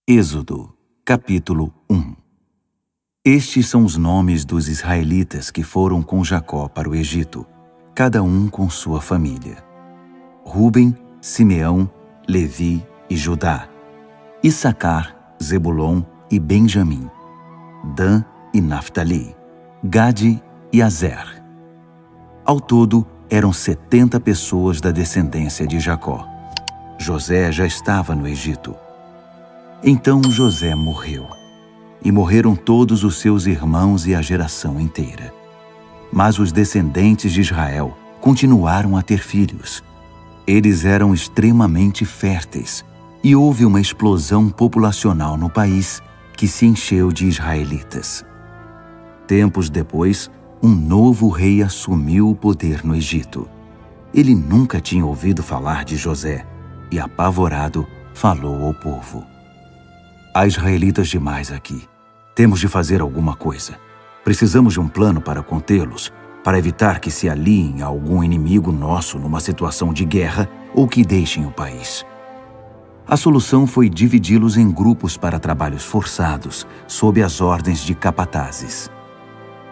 Êxodo, capítulo 1. Estes são os nomes dos israelitas que foram com Jacó para o Egito, cada um com sua família: Rúben, Simeão, Levi e Judá; Issacar, Zebulon e Benjamim; Dan e Naftali; Gade e Azer. Ao todo, eram 70 pessoas da descendência de Jacó. José já estava no Egito. Então José morreu, e morreram todos os seus irmãos e a geração inteira. Mas os descendentes de Israel continuaram a ter filhos. Eles eram extremamente férteis, e houve uma explosão populacional no país que se encheu de israelitas. Tempos depois, um novo rei assumiu o poder no Egito. Ele nunca tinha ouvido falar de José, e apavorado, falou ao povo: "Há israelitas demais aqui. Temos de fazer alguma coisa. Precisamos de um plano para contê-los, para evitar que se aliem a algum inimigo nosso numa situação de guerra ou que deixem o país." A solução foi dividi-los em grupos para trabalhos forçados, sob as ordens de capatazes.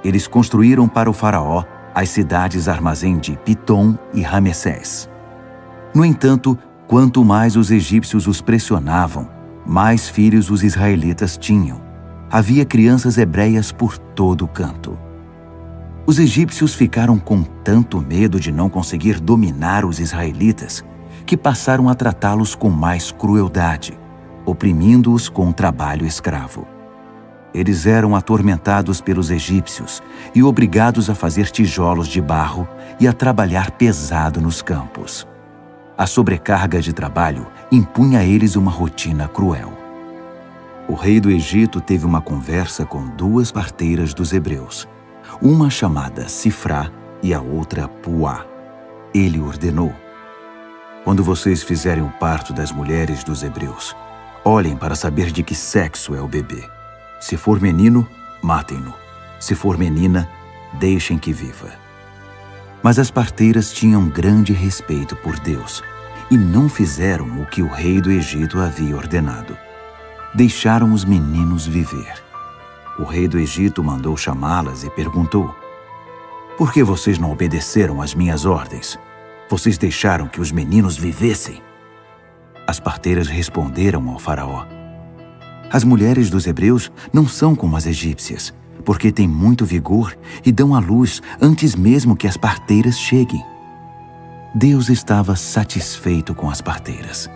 Eles construíram para o faraó as cidades armazém de Pitom e Ramessés. No entanto, quanto mais os egípcios os pressionavam, mais filhos os israelitas tinham. Havia crianças hebreias por todo canto. Os egípcios ficaram com tanto medo de não conseguir dominar os israelitas que passaram a tratá-los com mais crueldade, oprimindo-os com o trabalho escravo. Eles eram atormentados pelos egípcios e obrigados a fazer tijolos de barro e a trabalhar pesado nos campos. A sobrecarga de trabalho impunha a eles uma rotina cruel. O rei do Egito teve uma conversa com duas parteiras dos hebreus, uma chamada Sifrá e a outra Puá. Ele ordenou: "Quando vocês fizerem o parto das mulheres dos hebreus, olhem para saber de que sexo é o bebê. Se for menino, matem-no. Se for menina, deixem que viva." Mas as parteiras tinham grande respeito por Deus e não fizeram o que o rei do Egito havia ordenado. Deixaram os meninos viver. O rei do Egito mandou chamá-las e perguntou: "Por que vocês não obedeceram às minhas ordens? Vocês deixaram que os meninos vivessem?" As parteiras responderam ao faraó: "As mulheres dos hebreus não são como as egípcias, porque têm muito vigor e dão à luz antes mesmo que as parteiras cheguem." Deus estava satisfeito com as parteiras,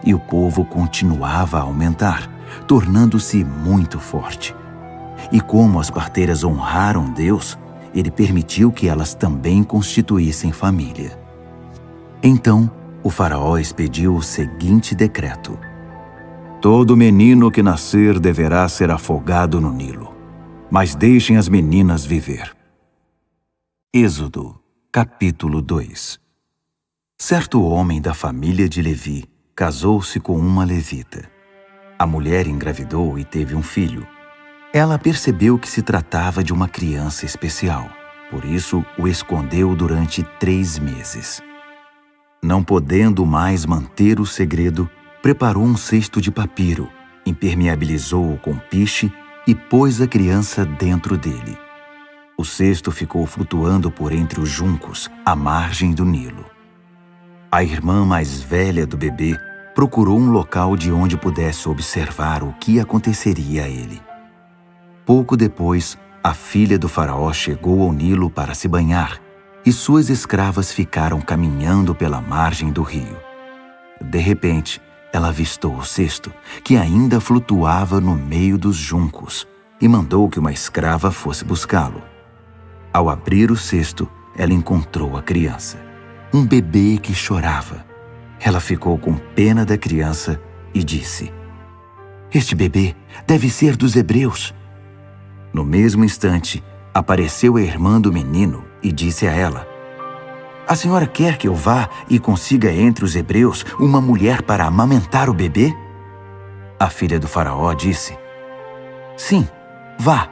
e o povo continuava a aumentar, tornando-se muito forte. E como as parteiras honraram Deus, Ele permitiu que elas também constituíssem família. Então, o faraó expediu o seguinte decreto: "Todo menino que nascer deverá ser afogado no Nilo, mas deixem as meninas viver." Êxodo, capítulo 2. Certo homem da família de Levi casou-se com uma levita. A mulher engravidou e teve um filho. Ela percebeu que se tratava de uma criança especial, por isso o escondeu durante 3 meses. Não podendo mais manter o segredo, preparou um cesto de papiro, impermeabilizou-o com piche e pôs a criança dentro dele. O cesto ficou flutuando por entre os juncos, à margem do Nilo. A irmã mais velha do bebê procurou um local de onde pudesse observar o que aconteceria a ele. Pouco depois, a filha do faraó chegou ao Nilo para se banhar, e suas escravas ficaram caminhando pela margem do rio. De repente, ela avistou o cesto, que ainda flutuava no meio dos juncos, e mandou que uma escrava fosse buscá-lo. Ao abrir o cesto, ela encontrou a criança, um bebê que chorava. Ela ficou com pena da criança e disse: "Este bebê deve ser dos hebreus." No mesmo instante, apareceu a irmã do menino e disse a ela: "A senhora quer que eu vá e consiga entre os hebreus uma mulher para amamentar o bebê?" A filha do faraó disse: "Sim, vá."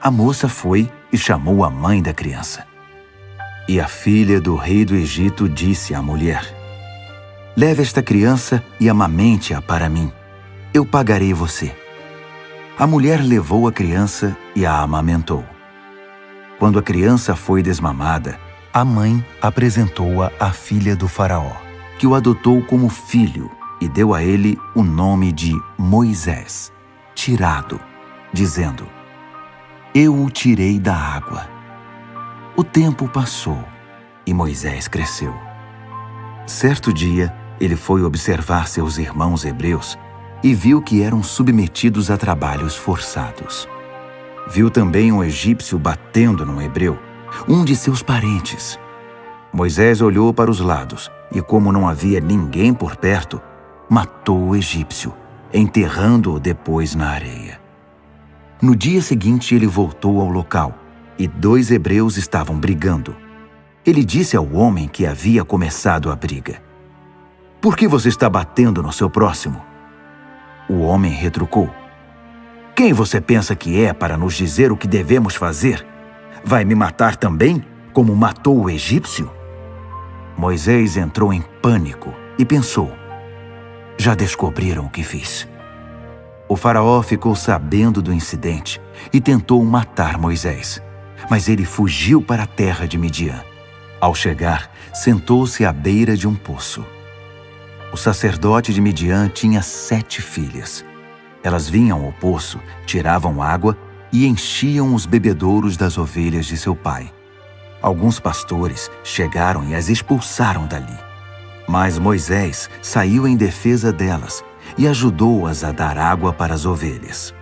A moça foi e chamou a mãe da criança. E a filha do rei do Egito disse à mulher: "Leve esta criança e amamente-a para mim." eu pagarei você." A mulher levou a criança e a amamentou. Quando a criança foi desmamada, a mãe apresentou-a à filha do faraó, que o adotou como filho e deu a ele o nome de Moisés, tirado, dizendo: "Eu o tirei da água." O tempo passou e Moisés cresceu. Certo dia, ele foi observar seus irmãos hebreus e viu que eram submetidos a trabalhos forçados. Viu também um egípcio batendo num hebreu, um de seus parentes. Moisés olhou para os lados e, como não havia ninguém por perto, matou o egípcio, enterrando-o depois na areia. No dia seguinte, ele voltou ao local e 2 hebreus estavam brigando. Ele disse ao homem que havia começado a briga: "Por que você está batendo no seu próximo?" O homem retrucou: "Quem você pensa que é para nos dizer o que devemos fazer? Vai me matar também, como matou o egípcio?" Moisés entrou em pânico e pensou: "Já descobriram o que fiz." O faraó ficou sabendo do incidente e tentou matar Moisés, mas ele fugiu para a terra de Midian. Ao chegar, sentou-se à beira de um poço. O sacerdote de Midian tinha 7 filhas. Elas vinham ao poço, tiravam água e enchiam os bebedouros das ovelhas de seu pai. Alguns pastores chegaram e as expulsaram dali. Mas Moisés saiu em defesa delas e ajudou-as a dar água para as ovelhas.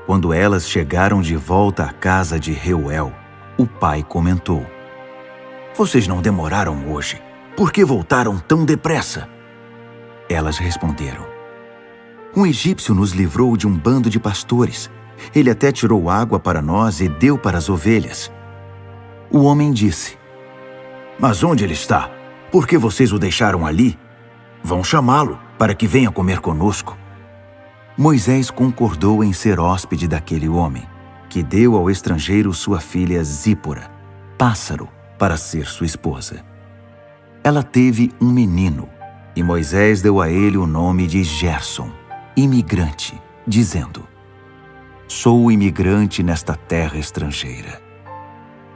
Quando elas chegaram de volta à casa de Reuel, o pai comentou: "Vocês não demoraram hoje. Por que voltaram tão depressa?" Elas responderam: "Um egípcio nos livrou de um bando de pastores. Ele até tirou água para nós e deu para as ovelhas." O homem disse: "Mas onde ele está? Por que vocês o deixaram ali? Vão chamá-lo para que venha comer conosco." Moisés concordou em ser hóspede daquele homem, que deu ao estrangeiro sua filha Zípora, pássaro, para ser sua esposa. Ela teve um menino, e Moisés deu a ele o nome de Gerson, imigrante, dizendo: "Sou imigrante nesta terra estrangeira."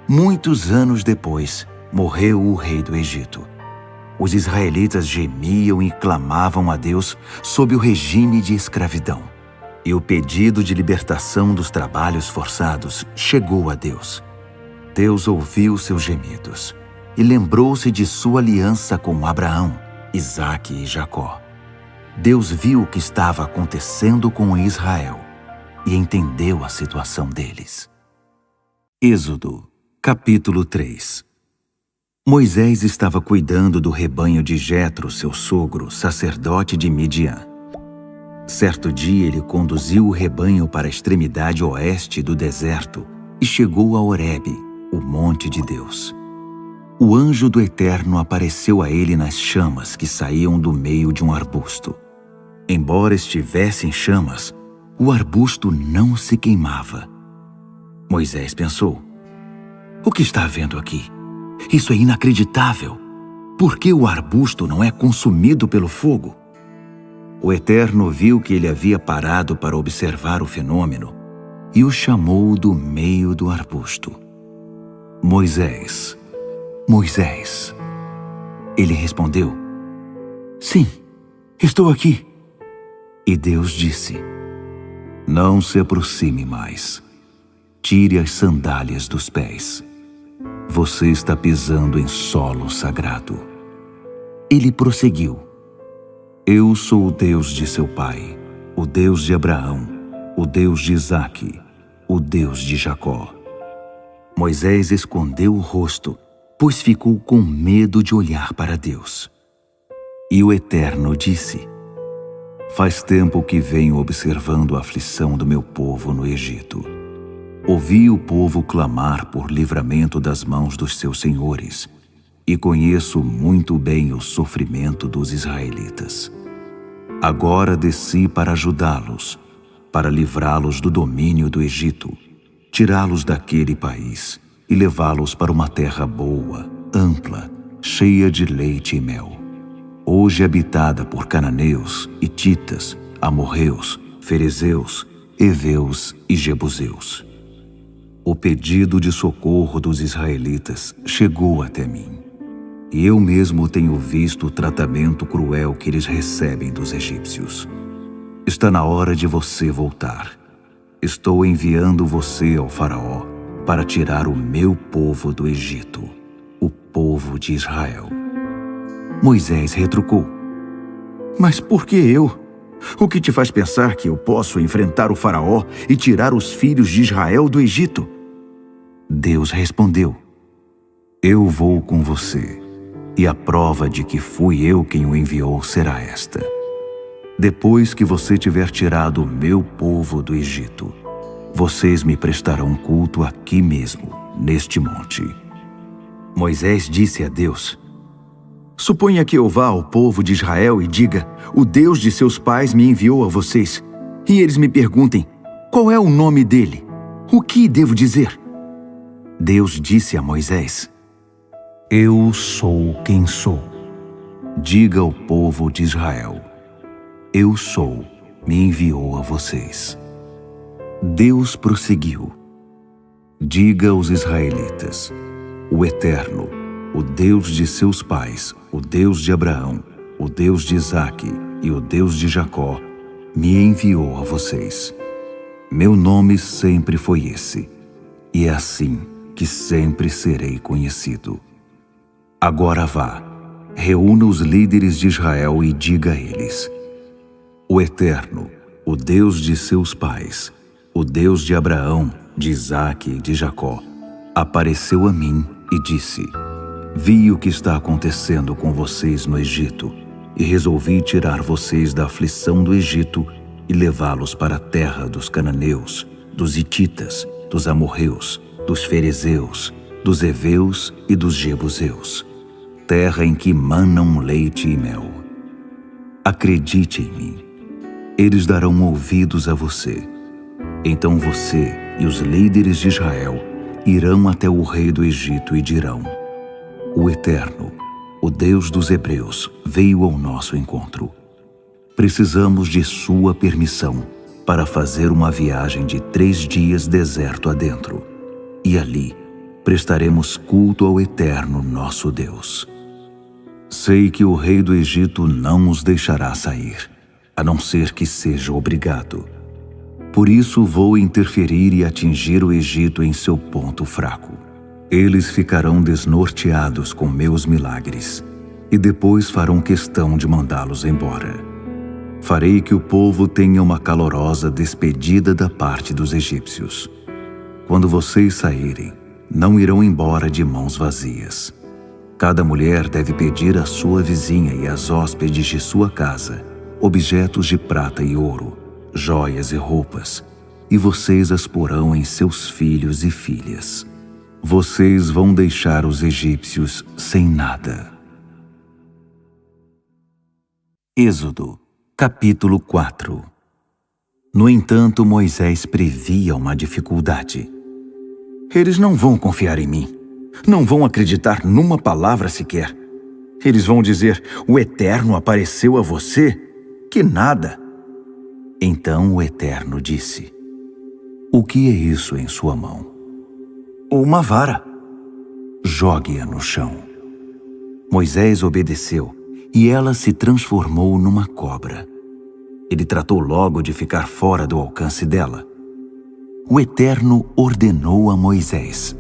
Muitos anos depois, morreu o rei do Egito. Os israelitas gemiam e clamavam a Deus sob o regime de escravidão. E o pedido de libertação dos trabalhos forçados chegou a Deus. Deus ouviu seus gemidos e lembrou-se de sua aliança com Abraão, Isaque e Jacó. Deus viu o que estava acontecendo com Israel e entendeu a situação deles. Êxodo, capítulo 3. Moisés estava cuidando do rebanho de Jetro, seu sogro, sacerdote de Midian. Certo dia ele conduziu o rebanho para a extremidade oeste do deserto e chegou a Horebe, o monte de Deus. O anjo do Eterno apareceu a ele nas chamas que saíam do meio de um arbusto. Embora estivesse em chamas, o arbusto não se queimava. Moisés pensou: "O que está havendo aqui? Isso é inacreditável. Por que o arbusto não é consumido pelo fogo?" O Eterno viu que ele havia parado para observar o fenômeno e o chamou do meio do arbusto. "Moisés, Moisés." Ele respondeu: "Sim, estou aqui." E Deus disse: "Não se aproxime mais. Tire as sandálias dos pés. Você está pisando em solo sagrado." Ele prosseguiu: "Eu sou o Deus de seu pai, o Deus de Abraão, o Deus de Isaque, o Deus de Jacó." Moisés escondeu o rosto, pois ficou com medo de olhar para Deus. E o Eterno disse: "Faz tempo que venho observando a aflição do meu povo no Egito. Ouvi o povo clamar por livramento das mãos dos seus senhores, e conheço muito bem o sofrimento dos israelitas. Agora desci para ajudá-los, para livrá-los do domínio do Egito, tirá-los daquele país e levá-los para uma terra boa, ampla, cheia de leite e mel, hoje habitada por cananeus, hititas, amorreus, ferezeus, heveus e jebuseus. O pedido de socorro dos israelitas chegou até mim, e eu mesmo tenho visto o tratamento cruel que eles recebem dos egípcios. Está na hora de você voltar. Estou enviando você ao faraó para tirar o meu povo do Egito, o povo de Israel. Moisés retrucou: Mas por que eu? O que te faz pensar que eu posso enfrentar o faraó e tirar os filhos de Israel do Egito? Deus respondeu: Eu vou com você, e a prova de que fui eu quem o enviou será esta. Depois que você tiver tirado o meu povo do Egito, vocês me prestarão culto aqui mesmo, neste monte. Moisés disse a Deus: Suponha que eu vá ao povo de Israel e diga: O Deus de seus pais me enviou a vocês, e eles me perguntem: Qual é o nome dele? O que devo dizer? Deus disse a Moisés: Eu sou quem sou. Diga ao povo de Israel: Eu sou, me enviou a vocês. Deus prosseguiu: Diga aos israelitas: O Eterno, o Deus de seus pais, o Deus de Abraão, o Deus de Isaque e o Deus de Jacó, me enviou a vocês. Meu nome sempre foi esse, e é assim que sempre serei conhecido. Agora vá, reúna os líderes de Israel e diga a eles: O Eterno, o Deus de seus pais, o Deus de Abraão, de Isaque e de Jacó, apareceu a mim e disse: Vi o que está acontecendo com vocês no Egito e resolvi tirar vocês da aflição do Egito e levá-los para a terra dos cananeus, dos hititas, dos amorreus, dos ferezeus, dos heveus e dos jebuseus, terra em que manam leite e mel. Acredite em mim, eles darão ouvidos a você. Então você e os líderes de Israel irão até o rei do Egito e dirão: O Eterno, o Deus dos Hebreus, veio ao nosso encontro. Precisamos de sua permissão para fazer uma viagem de 3 dias deserto adentro, e ali prestaremos culto ao Eterno nosso Deus. Sei que o rei do Egito não os deixará sair, a não ser que seja obrigado. Por isso vou interferir e atingir o Egito em seu ponto fraco. Eles ficarão desnorteados com meus milagres, e depois farão questão de mandá-los embora. Farei que o povo tenha uma calorosa despedida da parte dos egípcios. Quando vocês saírem, não irão embora de mãos vazias. Cada mulher deve pedir à sua vizinha e às hóspedes de sua casa objetos de prata e ouro, joias e roupas, e vocês as porão em seus filhos e filhas. Vocês vão deixar os egípcios sem nada. Êxodo, capítulo 4. No entanto, Moisés previa uma dificuldade. Eles não vão confiar em mim. Não vão acreditar numa palavra sequer. Eles vão dizer: O Eterno apareceu a você? Que nada! Então o Eterno disse: O que é isso em sua mão? Uma vara. Jogue-a no chão. Moisés obedeceu, e ela se transformou numa cobra. Ele tratou logo de ficar fora do alcance dela. O Eterno ordenou a Moisés: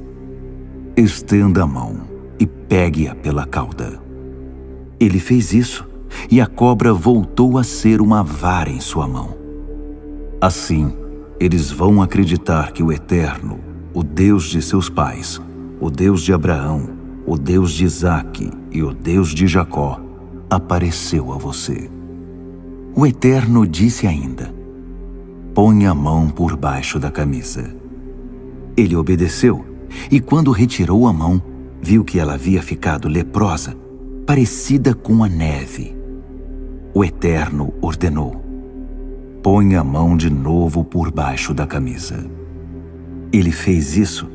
Estenda a mão e pegue-a pela cauda. Ele fez isso, e a cobra voltou a ser uma vara em sua mão. Assim, eles vão acreditar que o Eterno, o Deus de seus pais, o Deus de Abraão, o Deus de Isaque e o Deus de Jacó, apareceu a você. O Eterno disse ainda: Põe a mão por baixo da camisa. Ele obedeceu, e quando retirou a mão, viu que ela havia ficado leprosa, parecida com a neve. O Eterno ordenou: Põe a mão de novo por baixo da camisa. Ele fez isso.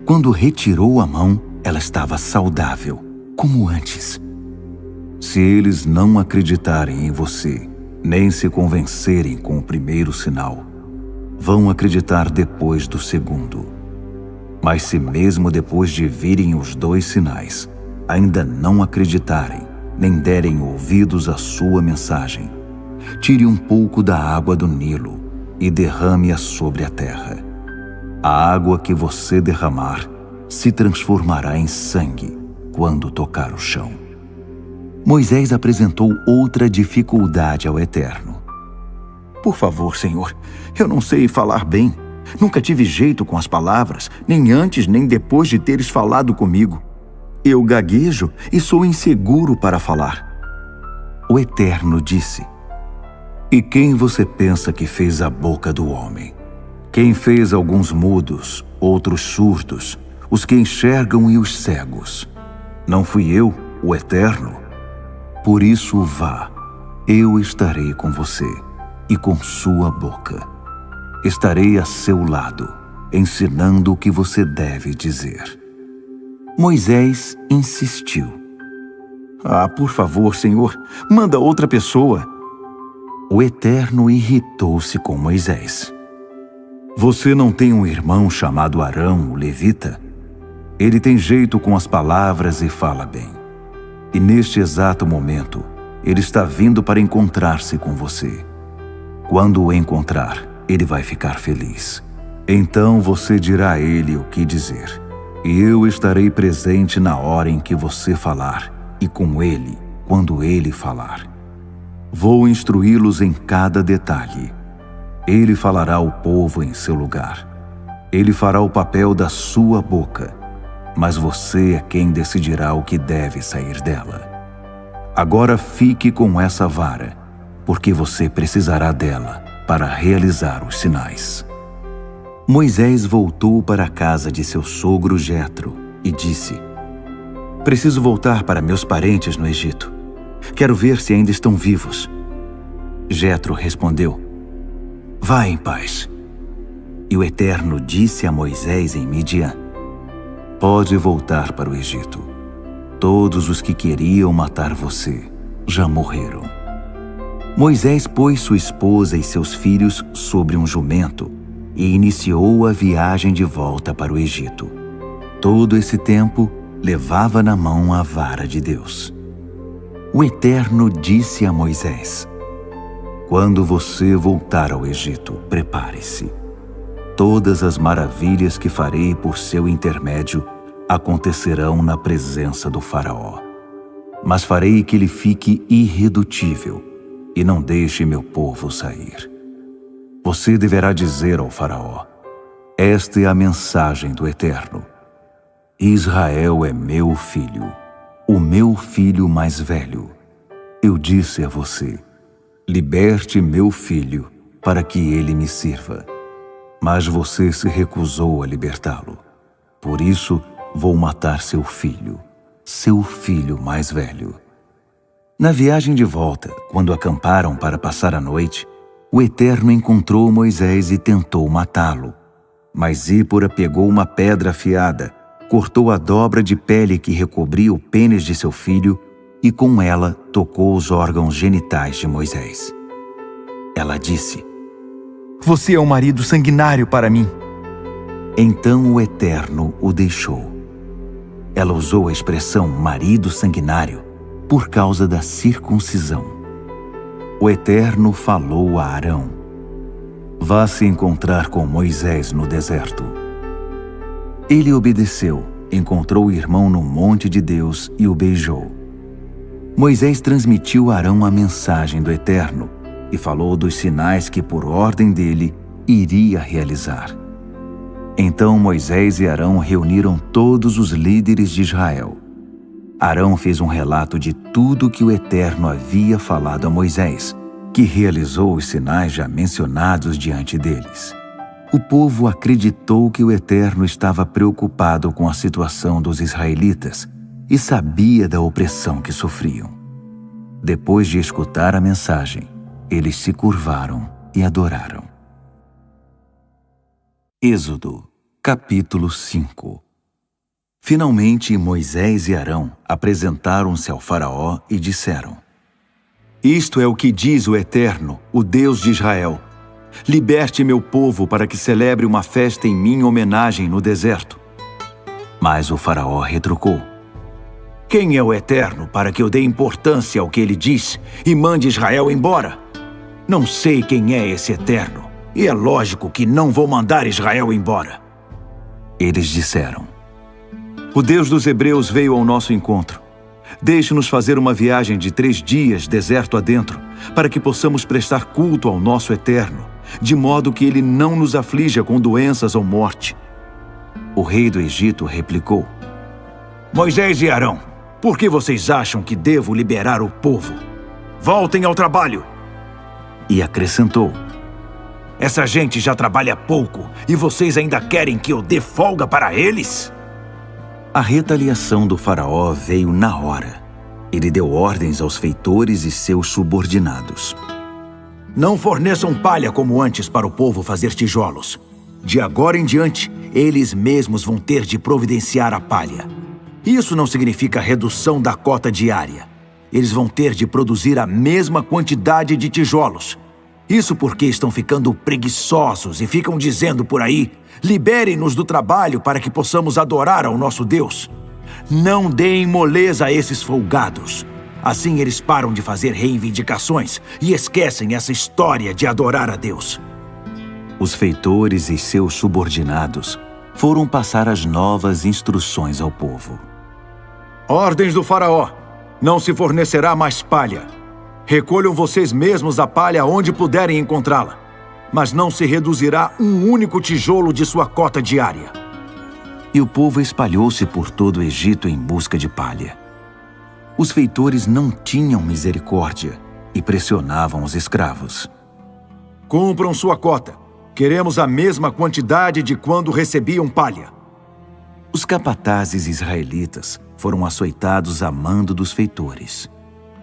Quando retirou a mão, ela estava saudável, como antes. Se eles não acreditarem em você, nem se convencerem com o primeiro sinal, vão acreditar depois do segundo. Mas se mesmo depois de virem os 2 sinais, ainda não acreditarem, nem derem ouvidos à sua mensagem, tire um pouco da água do Nilo e derrame-a sobre a terra. A água que você derramar se transformará em sangue quando tocar o chão. Moisés apresentou outra dificuldade ao Eterno. Por favor, Senhor, eu não sei falar bem. Nunca tive jeito com as palavras, nem antes nem depois de teres falado comigo. Eu gaguejo e sou inseguro para falar. O Eterno disse: E quem você pensa que fez a boca do homem? Quem fez alguns mudos, outros surdos, os que enxergam e os cegos? Não fui eu, o Eterno? Por isso vá, eu estarei com você e com sua boca. Estarei a seu lado, ensinando o que você deve dizer. Moisés insistiu. Por favor, Senhor, manda outra pessoa. O Eterno irritou-se com Moisés. Você não tem um irmão chamado Arão, o levita? Ele tem jeito com as palavras e fala bem. E neste exato momento, ele está vindo para encontrar-se com você. Quando o encontrar, ele vai ficar feliz. Então você dirá a ele o que dizer. E eu estarei presente na hora em que você falar, e com ele, quando ele falar. Vou instruí-los em cada detalhe. Ele falará ao povo em seu lugar. Ele fará o papel da sua boca, mas você é quem decidirá o que deve sair dela. Agora fique com essa vara, porque você precisará dela para realizar os sinais. Moisés voltou para a casa de seu sogro Jetro e disse: Preciso voltar para meus parentes no Egito. Quero ver se ainda estão vivos. Jetro respondeu: Vá em paz. E o Eterno disse a Moisés em Midian: Pode voltar para o Egito. Todos os que queriam matar você já morreram. Moisés pôs sua esposa e seus filhos sobre um jumento e iniciou a viagem de volta para o Egito. Todo esse tempo, levava na mão a vara de Deus. O Eterno disse a Moisés: Quando você voltar ao Egito, prepare-se. Todas as maravilhas que farei por seu intermédio acontecerão na presença do faraó. Mas farei que ele fique irredutível e não deixe meu povo sair. Você deverá dizer ao faraó: Esta é a mensagem do Eterno. Israel é meu filho, o meu filho mais velho. Eu disse a você: Liberte meu filho para que ele me sirva. Mas você se recusou a libertá-lo. Por isso, vou matar seu filho mais velho. Na viagem de volta, quando acamparam para passar a noite, o Eterno encontrou Moisés e tentou matá-lo. Mas Zípora pegou uma pedra afiada, cortou a dobra de pele que recobria o pênis de seu filho e com ela tocou os órgãos genitais de Moisés. Ela disse: Você é um marido sanguinário para mim. Então o Eterno o deixou. Ela usou a expressão marido sanguinário por causa da circuncisão. O Eterno falou a Arão: Vá se encontrar com Moisés no deserto. Ele obedeceu, encontrou o irmão no monte de Deus e o beijou. Moisés transmitiu a Arão a mensagem do Eterno e falou dos sinais que, por ordem dele, iria realizar. Então Moisés e Arão reuniram todos os líderes de Israel. Arão fez um relato de tudo que o Eterno havia falado a Moisés, que realizou os sinais já mencionados diante deles. O povo acreditou que o Eterno estava preocupado com a situação dos israelitas e sabia da opressão que sofriam. Depois de escutar a mensagem, eles se curvaram e adoraram. Êxodo, capítulo 5. Finalmente Moisés e Arão apresentaram-se ao faraó e disseram: Isto é o que diz o Eterno, o Deus de Israel. Liberte meu povo para que celebre uma festa em minha homenagem no deserto. Mas o faraó retrucou: quem é o Eterno para que eu dê importância ao que ele diz e mande Israel embora? Não sei quem é esse Eterno, e é lógico que não vou mandar Israel embora. Eles disseram: o Deus dos Hebreus veio ao nosso encontro. Deixe-nos fazer uma viagem de 3 dias deserto adentro, para que possamos prestar culto ao nosso Eterno, de modo que ele não nos aflija com doenças ou morte. O rei do Egito replicou: Moisés e Arão, por que vocês acham que devo liberar o povo? Voltem ao trabalho! E acrescentou: essa gente já trabalha pouco e vocês ainda querem que eu dê folga para eles? A retaliação do faraó veio na hora. Ele deu ordens aos feitores e seus subordinados: não forneçam palha como antes para o povo fazer tijolos. De agora em diante, eles mesmos vão ter de providenciar a palha. Isso não significa redução da cota diária. Eles vão ter de produzir a mesma quantidade de tijolos. Isso porque estão ficando preguiçosos e ficam dizendo por aí: liberem-nos do trabalho para que possamos adorar ao nosso Deus. Não deem moleza a esses folgados. Assim eles param de fazer reivindicações e esquecem essa história de adorar a Deus. Os feitores e seus subordinados foram passar as novas instruções ao povo. Ordens do faraó: não se fornecerá mais palha. Recolham vocês mesmos a palha onde puderem encontrá-la, mas não se reduzirá um único tijolo de sua cota diária. E o povo espalhou-se por todo o Egito em busca de palha. Os feitores não tinham misericórdia e pressionavam os escravos. Cumpram sua cota. Queremos a mesma quantidade de quando recebiam palha. Os capatazes israelitas foram açoitados a mando dos feitores.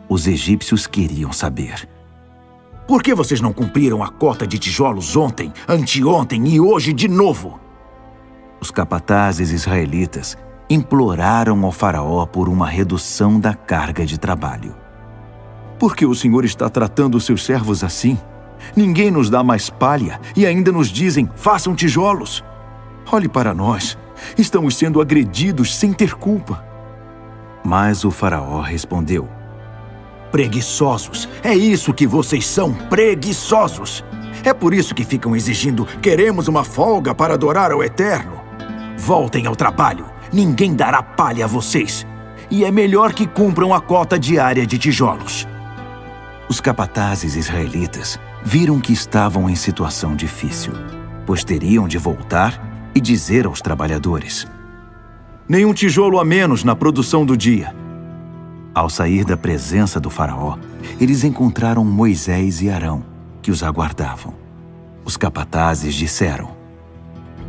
Os egípcios queriam saber: por que vocês não cumpriram a cota de tijolos ontem, anteontem e hoje de novo? Os capatazes israelitas imploraram ao faraó por uma redução da carga de trabalho. Por que o Senhor está tratando os seus servos assim? Ninguém nos dá mais palha e ainda nos dizem: façam tijolos. Olhe para nós, estamos sendo agredidos sem ter culpa. Mas o faraó respondeu: preguiçosos, é isso que vocês são, preguiçosos. É por isso que ficam exigindo: queremos uma folga para adorar ao Eterno. Voltem ao trabalho, ninguém dará palha a vocês. E é melhor que cumpram a cota diária de tijolos. Os capatazes israelitas viram que estavam em situação difícil, pois teriam de voltar e dizer aos trabalhadores: nenhum tijolo a menos na produção do dia. Ao sair da presença do faraó, eles encontraram Moisés e Arão, que os aguardavam. Os capatazes disseram: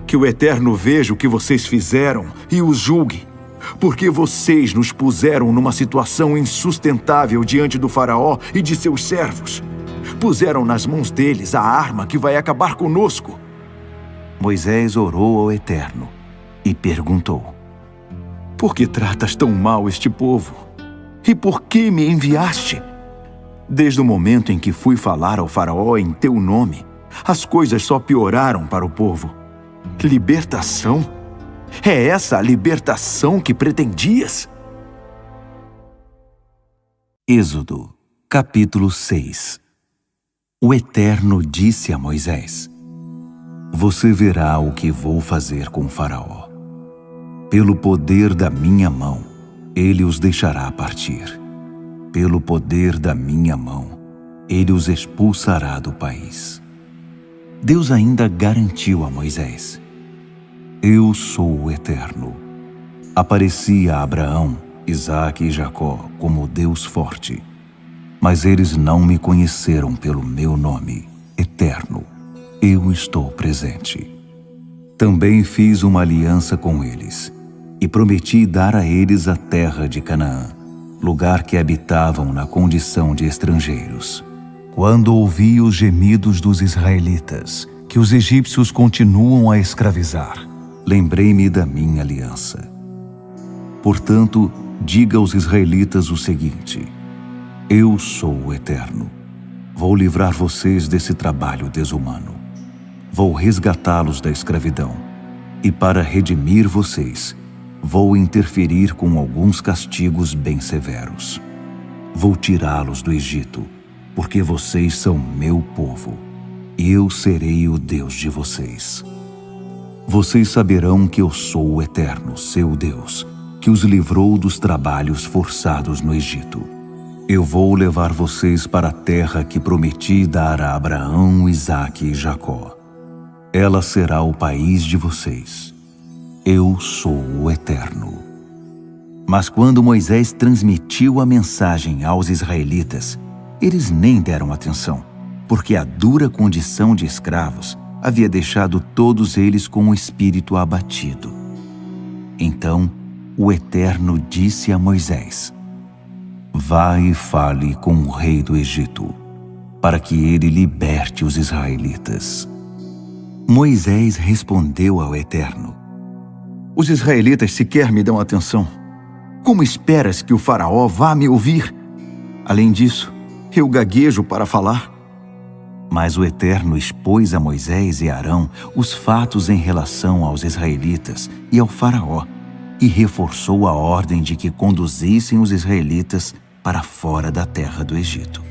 que o Eterno veja o que vocês fizeram e os julgue, porque vocês nos puseram numa situação insustentável diante do faraó e de seus servos. Puseram nas mãos deles a arma que vai acabar conosco. Moisés orou ao Eterno e perguntou: por que tratas tão mal este povo? E por que me enviaste? Desde o momento em que fui falar ao faraó em teu nome, as coisas só pioraram para o povo. Libertação? É essa a libertação que pretendias? Êxodo, capítulo 6. O Eterno disse a Moisés: você verá o que vou fazer com o faraó. Pelo poder da minha mão, ele os deixará partir. Pelo poder da minha mão, ele os expulsará do país. Deus ainda garantiu a Moisés: eu sou o Eterno. Apareci a Abraão, Isaque e Jacó como Deus forte, mas eles não me conheceram pelo meu nome, Eterno. Eu estou presente. Também fiz uma aliança com eles e prometi dar a eles a terra de Canaã, lugar que habitavam na condição de estrangeiros. Quando ouvi os gemidos dos israelitas, que os egípcios continuam a escravizar, lembrei-me da minha aliança. Portanto, diga aos israelitas o seguinte: Eu sou o Eterno. Vou livrar vocês desse trabalho desumano. Vou resgatá-los da escravidão. E para redimir vocês, vou interferir com alguns castigos bem severos. Vou tirá-los do Egito, porque vocês são meu povo, e eu serei o Deus de vocês. Vocês saberão que eu sou o Eterno, seu Deus, que os livrou dos trabalhos forçados no Egito. Eu vou levar vocês para a terra que prometi dar a Abraão, Isaque e Jacó. Ela será o país de vocês. Eu sou o Eterno. Mas quando Moisés transmitiu a mensagem aos israelitas, eles nem deram atenção, porque a dura condição de escravos havia deixado todos eles com o espírito abatido. Então, o Eterno disse a Moisés: Vá e fale com o rei do Egito, para que ele liberte os israelitas. Moisés respondeu ao Eterno: Os israelitas sequer me dão atenção. Como esperas que o faraó vá me ouvir? Além disso, eu gaguejo para falar. Mas o Eterno expôs a Moisés e Arão os fatos em relação aos israelitas e ao faraó, e reforçou a ordem de que conduzissem os israelitas para fora da terra do Egito.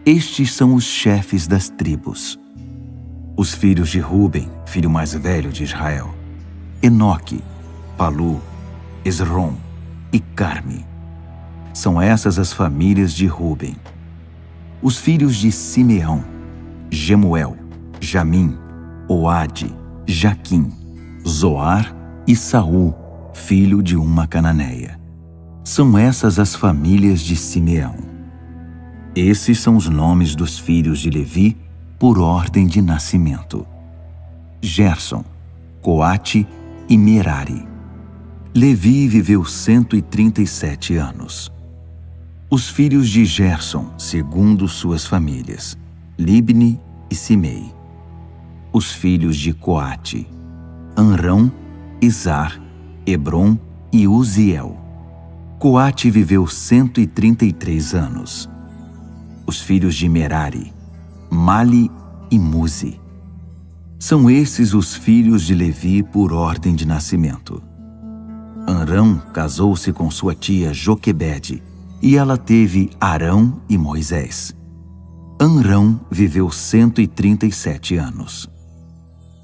Estes são os chefes das tribos. Os filhos de Ruben, filho mais velho de Israel: Enoque, Palu, Esrom e Carme. São essas as famílias de Ruben. Os filhos de Simeão: Gemuel, Jamim, Oade, Jaquim, Zoar e Saul, filho de uma cananeia. São essas as famílias de Simeão. Esses são os nomes dos filhos de Levi por ordem de nascimento: Gerson, Coate e Merari. Levi viveu 137 anos. Os filhos de Gerson, segundo suas famílias: Libni e Simei. Os filhos de Coate: Amrão, Izar, Hebron e Uziel. Coate viveu 133 anos. Os filhos de Merari: Mali e Muzi. São esses os filhos de Levi por ordem de nascimento. Amrão casou-se com sua tia Joquebede, e ela teve Arão e Moisés. Amrão viveu 137 anos.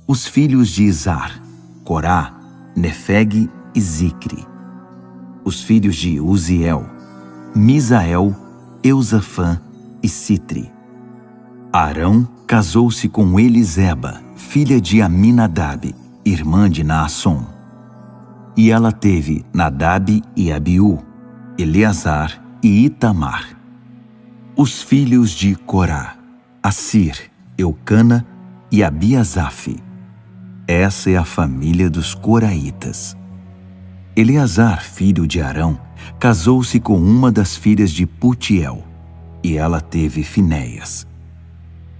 Os filhos de Izar: Corá, Nefeg e Zicre. Os filhos de Uziel: Misael, Eusafã e Citri. Arão casou-se com Eliseba, filha de Aminadab, irmã de Naasson. E ela teve Nadab e Abiú, Eleazar e Itamar. Os filhos de Corá: Assir, Eucana e Abiasaf. Essa é a família dos coraitas. Eleazar, filho de Arão, casou-se com uma das filhas de Putiel, e ela teve Finéias.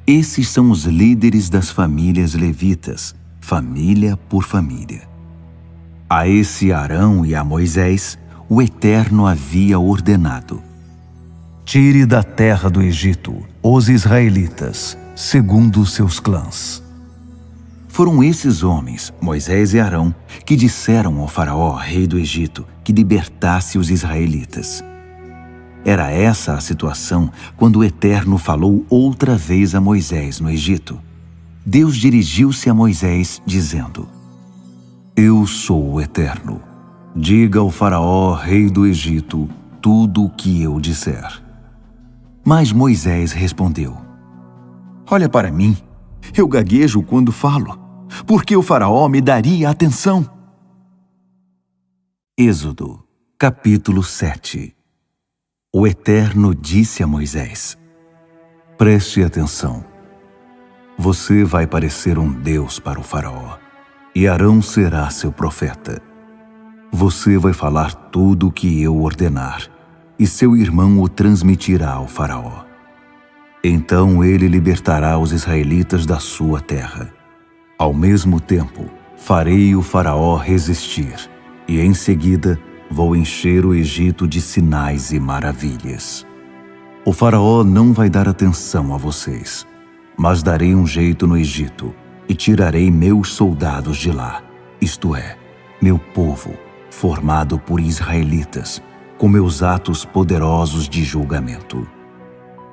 Esses são os líderes das famílias levitas, família por família. A esse Arão e a Moisés, o Eterno havia ordenado: Tire da terra do Egito os israelitas, segundo seus clãs. Foram esses homens, Moisés e Arão, que disseram ao faraó, rei do Egito, que libertasse os israelitas. Era essa a situação quando o Eterno falou outra vez a Moisés no Egito. Deus dirigiu-se a Moisés, dizendo: Eu sou o Eterno. Diga ao faraó, rei do Egito, tudo o que eu disser. Mas Moisés respondeu: Olha para mim, eu gaguejo quando falo, porque o faraó me daria atenção. Êxodo, capítulo 7. O Eterno disse a Moisés: Preste atenção. Você vai parecer um Deus para o faraó, e Arão será seu profeta. Você vai falar tudo o que eu ordenar, e seu irmão o transmitirá ao faraó. Então ele libertará os israelitas da sua terra. Ao mesmo tempo, farei o faraó resistir, e em seguida vou encher o Egito de sinais e maravilhas. O faraó não vai dar atenção a vocês, mas darei um jeito no Egito e tirarei meus soldados de lá, isto é, meu povo, formado por israelitas, com meus atos poderosos de julgamento.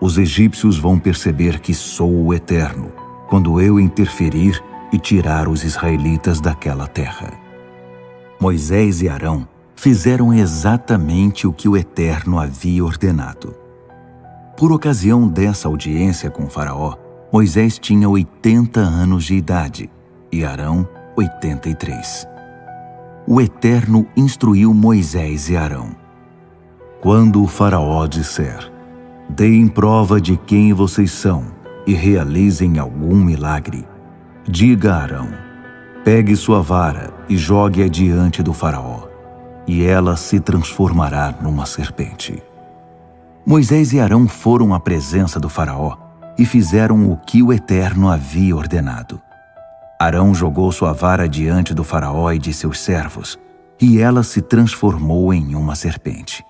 Os egípcios vão perceber que sou o Eterno, quando eu interferir e tirar os israelitas daquela terra. Moisés e Arão fizeram exatamente o que o Eterno havia ordenado. Por ocasião dessa audiência com Faraó, Moisés tinha 80 anos de idade e Arão 83. O Eterno instruiu Moisés e Arão: quando o Faraó disser: deem prova de quem vocês são e realizem algum milagre, diga a Arão: pegue sua vara e jogue-a diante do Faraó, e ela se transformará numa serpente. Moisés e Arão foram à presença do Faraó e fizeram o que o Eterno havia ordenado. Arão jogou sua vara diante do Faraó e de seus servos, e ela se transformou em uma serpente.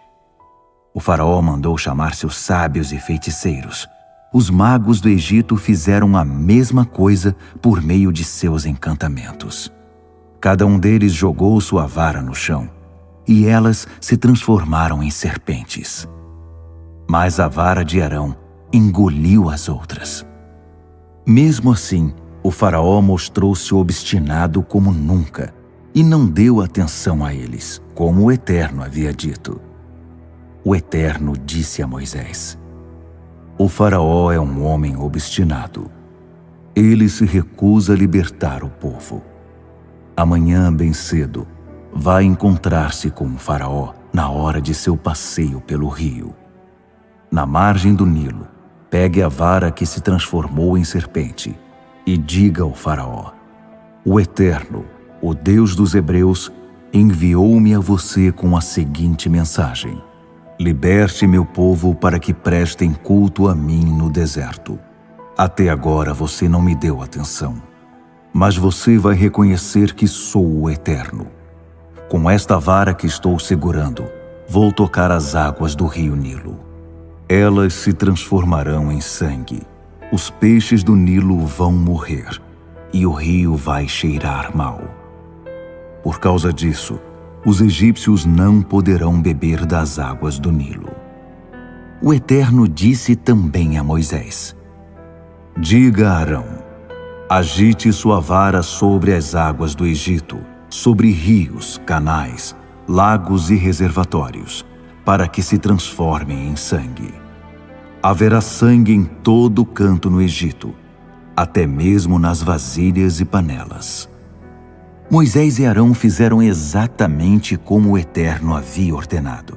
O Faraó mandou chamar seus sábios e feiticeiros. Os magos do Egito fizeram a mesma coisa por meio de seus encantamentos. Cada um deles jogou sua vara no chão, e elas se transformaram em serpentes. Mas a vara de Arão engoliu as outras. Mesmo assim, o Faraó mostrou-se obstinado como nunca e não deu atenção a eles, como o Eterno havia dito. O Eterno disse a Moisés: o Faraó é um homem obstinado. Ele se recusa a libertar o povo. Amanhã, bem cedo, vai encontrar-se com o Faraó na hora de seu passeio pelo rio. Na margem do Nilo, pegue a vara que se transformou em serpente e diga ao Faraó: o Eterno, o Deus dos Hebreus, enviou-me a você com a seguinte mensagem: liberte meu povo para que prestem culto a mim no deserto. Até agora você não me deu atenção, mas você vai reconhecer que sou o Eterno. Com esta vara que estou segurando, vou tocar as águas do rio Nilo. Elas se transformarão em sangue. Os peixes do Nilo vão morrer e o rio vai cheirar mal. Por causa disso, os egípcios não poderão beber das águas do Nilo. O Eterno disse também a Moisés: diga a Arão: agite sua vara sobre as águas do Egito, sobre rios, canais, lagos e reservatórios, para que se transformem em sangue. Haverá sangue em todo canto no Egito, até mesmo nas vasilhas e panelas. Moisés e Arão fizeram exatamente como o Eterno havia ordenado.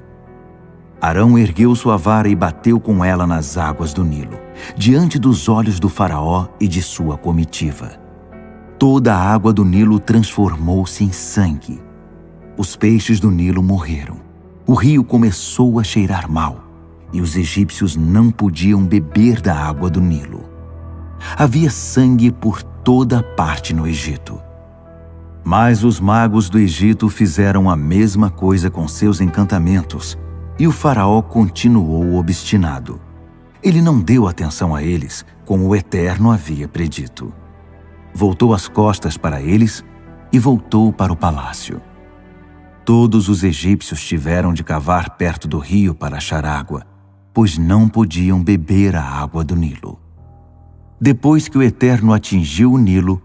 Arão ergueu sua vara e bateu com ela nas águas do Nilo, diante dos olhos do Faraó e de sua comitiva. Toda a água do Nilo transformou-se em sangue. Os peixes do Nilo morreram. O rio começou a cheirar mal, e os egípcios não podiam beber da água do Nilo. Havia sangue por toda parte no Egito. Mas os magos do Egito fizeram a mesma coisa com seus encantamentos, e o Faraó continuou obstinado. Ele não deu atenção a eles, como o Eterno havia predito. Voltou as costas para eles e voltou para o palácio. Todos os egípcios tiveram de cavar perto do rio para achar água, pois não podiam beber a água do Nilo. Depois que o Eterno atingiu o Nilo,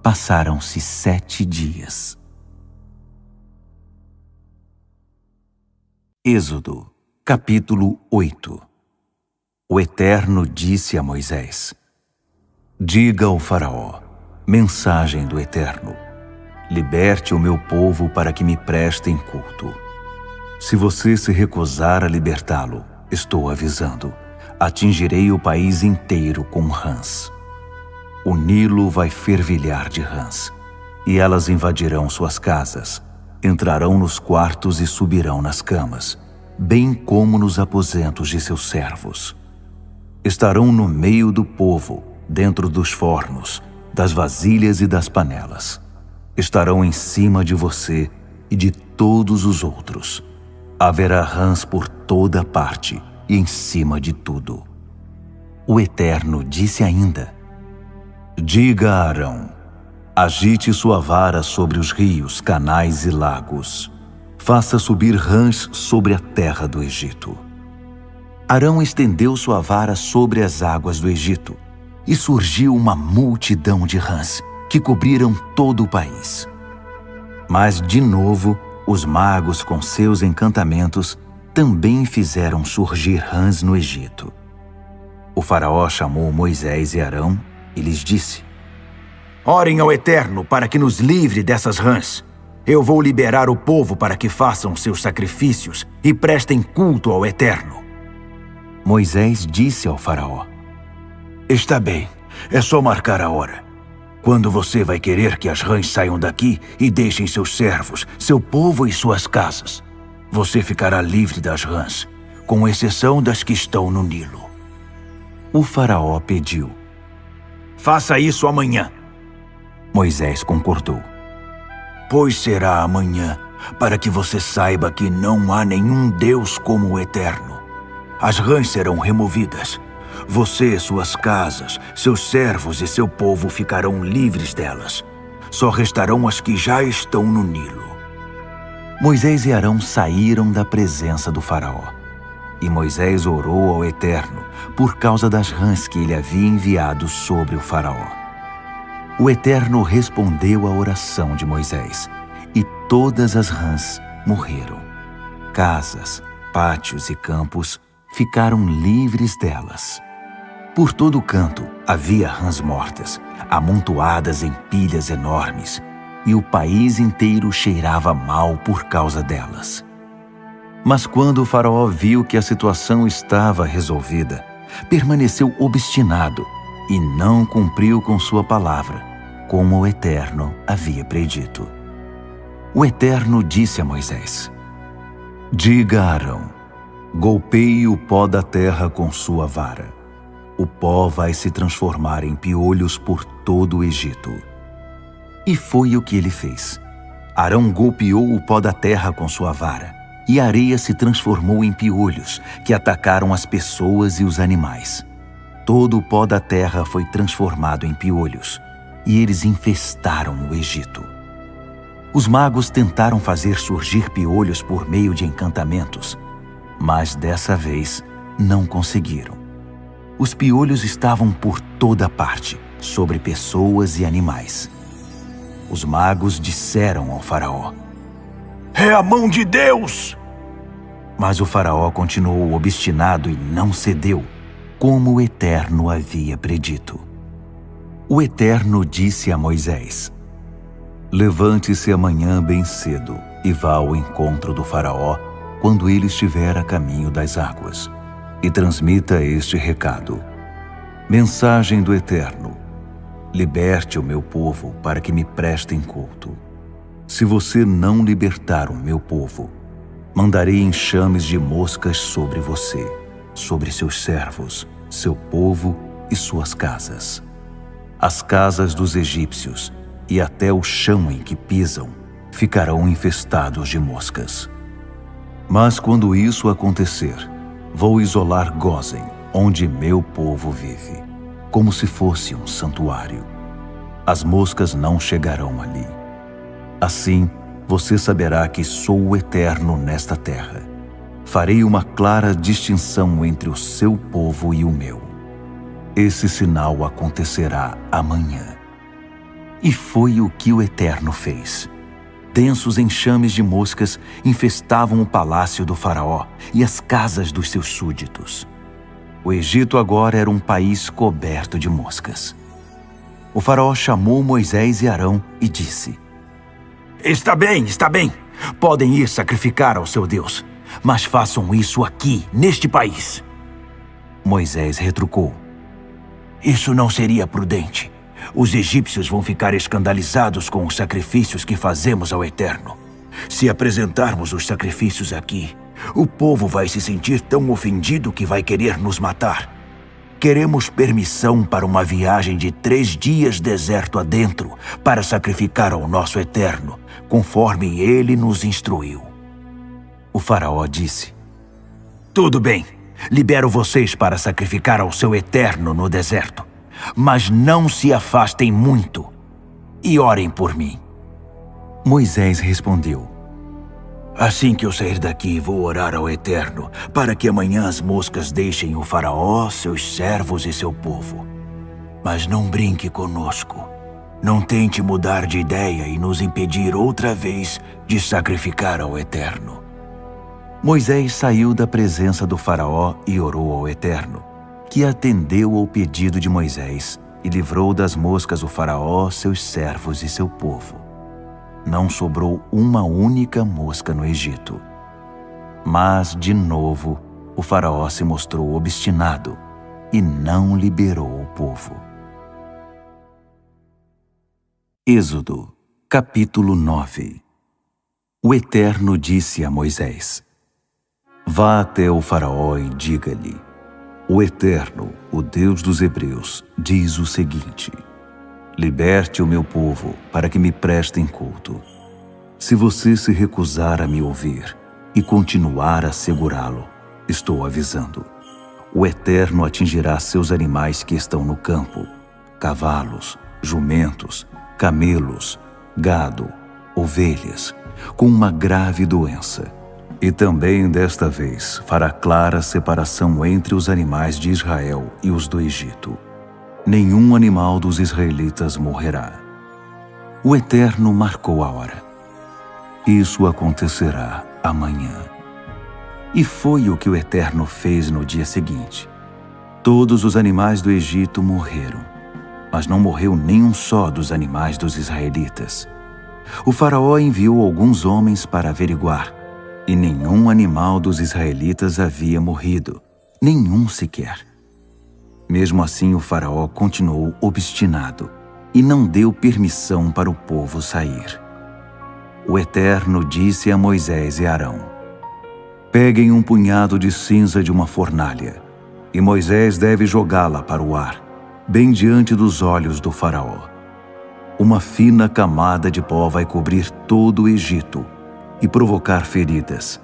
passaram-se 7 dias. Êxodo, capítulo 8. O Eterno disse a Moisés: diga ao Faraó, mensagem do Eterno: liberte o meu povo para que me prestem culto. Se você se recusar a libertá-lo, estou avisando, atingirei o país inteiro com rãs. O Nilo vai fervilhar de rãs, e elas invadirão suas casas, entrarão nos quartos e subirão nas camas, bem como nos aposentos de seus servos. Estarão no meio do povo, dentro dos fornos, das vasilhas e das panelas. Estarão em cima de você e de todos os outros. Haverá rãs por toda parte, e em cima de tudo. O Eterno disse ainda: Diga a Arão: agite sua vara sobre os rios, canais e lagos. Faça subir rãs sobre a terra do Egito. Arão estendeu sua vara sobre as águas do Egito, e surgiu uma multidão de rãs, que cobriram todo o país. Mas, de novo, os magos, com seus encantamentos, também fizeram surgir rãs no Egito. O faraó chamou Moisés e Arão e lhes disse: Orem ao Eterno para que nos livre dessas rãs. Eu vou liberar o povo para que façam seus sacrifícios e prestem culto ao Eterno. Moisés disse ao faraó: Está bem, é só marcar a hora. Quando você vai querer que as rãs saiam daqui e deixem seus servos, seu povo e suas casas? Você ficará livre das rãs, com exceção das que estão no Nilo. O faraó pediu: Faça isso amanhã. Moisés concordou. Pois será amanhã, para que você saiba que não há nenhum Deus como o Eterno. As rãs serão removidas. Você, suas casas, seus servos e seu povo ficarão livres delas. Só restarão as que já estão no Nilo. Moisés e Arão saíram da presença do faraó. E Moisés orou ao Eterno por causa das rãs que ele havia enviado sobre o faraó. O Eterno respondeu à oração de Moisés, e todas as rãs morreram. Casas, pátios e campos ficaram livres delas. Por todo o canto havia rãs mortas, amontoadas em pilhas enormes, e o país inteiro cheirava mal por causa delas. Mas quando o faraó viu que a situação estava resolvida, permaneceu obstinado e não cumpriu com sua palavra, como o Eterno havia predito. O Eterno disse a Moisés: Diga a Arão: golpeie o pó da terra com sua vara. O pó vai se transformar em piolhos por todo o Egito. E foi o que ele fez. Arão golpeou o pó da terra com sua vara, e a areia se transformou em piolhos, que atacaram as pessoas e os animais. Todo o pó da terra foi transformado em piolhos, e eles infestaram o Egito. Os magos tentaram fazer surgir piolhos por meio de encantamentos, mas dessa vez não conseguiram. Os piolhos estavam por toda parte, sobre pessoas e animais. Os magos disseram ao faraó: É a mão de Deus! Mas o faraó continuou obstinado e não cedeu, como o Eterno havia predito. O Eterno disse a Moisés: Levante-se amanhã bem cedo e vá ao encontro do faraó quando ele estiver a caminho das águas, e transmita este recado: Mensagem do Eterno: liberte o meu povo para que me prestem culto. Se você não libertar o meu povo, mandarei enxames de moscas sobre você, sobre seus servos, seu povo e suas casas. As casas dos egípcios e até o chão em que pisam ficarão infestados de moscas. Mas quando isso acontecer, vou isolar Gósen, onde meu povo vive, como se fosse um santuário. As moscas não chegarão ali. Assim, você saberá que sou o Eterno nesta terra. Farei uma clara distinção entre o seu povo e o meu. Esse sinal acontecerá amanhã. E foi o que o Eterno fez. Densos enxames de moscas infestavam o palácio do faraó e as casas dos seus súditos. O Egito agora era um país coberto de moscas. O faraó chamou Moisés e Arão e disse: Está bem. Podem ir sacrificar ao seu Deus, mas façam isso aqui, neste país. Moisés retrucou: Isso não seria prudente. Os egípcios vão ficar escandalizados com os sacrifícios que fazemos ao Eterno. Se apresentarmos os sacrifícios aqui, o povo vai se sentir tão ofendido que vai querer nos matar. Queremos permissão para uma viagem de 3 dias deserto adentro para sacrificar ao nosso Eterno, conforme ele nos instruiu. O faraó disse: Tudo bem, Libero vocês para sacrificar ao seu Eterno no deserto, mas não se afastem muito e orem por mim. Moisés respondeu: Assim que eu sair daqui, vou orar ao Eterno, para que amanhã as moscas deixem o faraó, seus servos e seu povo. Mas não brinque conosco. Não tente mudar de ideia e nos impedir outra vez de sacrificar ao Eterno. Moisés saiu da presença do faraó e orou ao Eterno, que atendeu ao pedido de Moisés e livrou das moscas o faraó, seus servos e seu povo. Não sobrou uma única mosca no Egito. Mas, de novo, o faraó se mostrou obstinado e não liberou o povo. Êxodo, capítulo 9. O Eterno disse a Moisés: Vá até o faraó e diga-lhe: O Eterno, o Deus dos Hebreus, diz o seguinte: Liberte o meu povo para que me prestem culto. Se você se recusar a me ouvir e continuar a segurá-lo, estou avisando, o Eterno atingirá seus animais que estão no campo, cavalos, jumentos, camelos, gado, ovelhas, com uma grave doença. E também desta vez fará clara separação entre os animais de Israel e os do Egito. Nenhum animal dos israelitas morrerá. O Eterno marcou a hora. Isso acontecerá amanhã. E foi o que o Eterno fez no dia seguinte. Todos os animais do Egito morreram, mas não morreu nenhum só dos animais dos israelitas. O faraó enviou alguns homens para averiguar, e nenhum animal dos israelitas havia morrido, nenhum sequer. Mesmo assim, o faraó continuou obstinado e não deu permissão para o povo sair. O Eterno disse a Moisés e Arão: Peguem um punhado de cinza de uma fornalha, e Moisés deve jogá-la para o ar, bem diante dos olhos do faraó. Uma fina camada de pó vai cobrir todo o Egito e provocar feridas.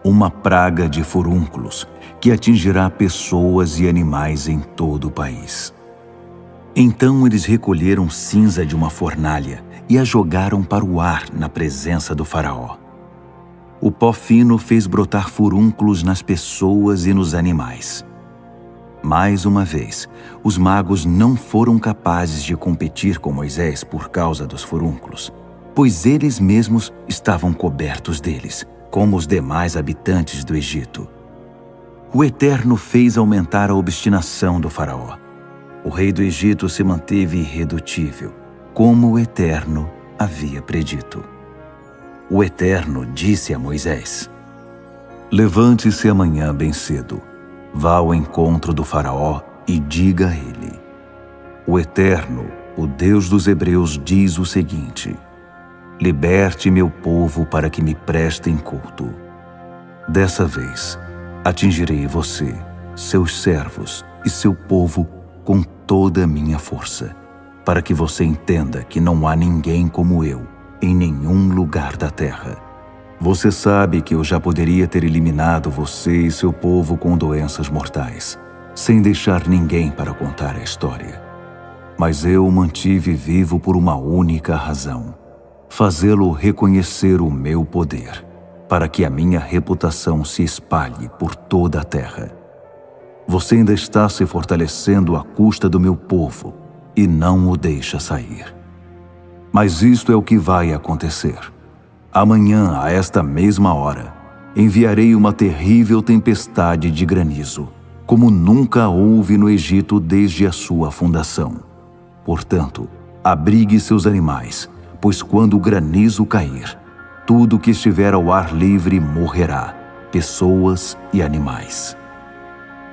Uma praga de furúnculos que atingirá pessoas e animais em todo o país. Então eles recolheram cinza de uma fornalha e a jogaram para o ar na presença do faraó. O pó fino fez brotar furúnculos nas pessoas e nos animais. Mais uma vez, os magos não foram capazes de competir com Moisés por causa dos furúnculos, pois eles mesmos estavam cobertos deles, como os demais habitantes do Egito. O Eterno fez aumentar a obstinação do faraó. O rei do Egito se manteve irredutível, como o Eterno havia predito. O Eterno disse a Moisés: Levante-se amanhã bem cedo, vá ao encontro do faraó e diga a ele: O Eterno, o Deus dos Hebreus, diz o seguinte: Liberte meu povo para que me prestem culto. Dessa vez, atingirei você, seus servos e seu povo com toda a minha força, para que você entenda que não há ninguém como eu em nenhum lugar da terra. Você sabe que eu já poderia ter eliminado você e seu povo com doenças mortais, sem deixar ninguém para contar a história. Mas eu o mantive vivo por uma única razão: fazê-lo reconhecer o meu poder, para que a minha reputação se espalhe por toda a terra. Você ainda está se fortalecendo à custa do meu povo e não o deixa sair. Mas isto é o que vai acontecer. Amanhã, a esta mesma hora, enviarei uma terrível tempestade de granizo, como nunca houve no Egito desde a sua fundação. Portanto, abrigue seus animais, pois quando o granizo cair, tudo que estiver ao ar livre morrerá, pessoas e animais.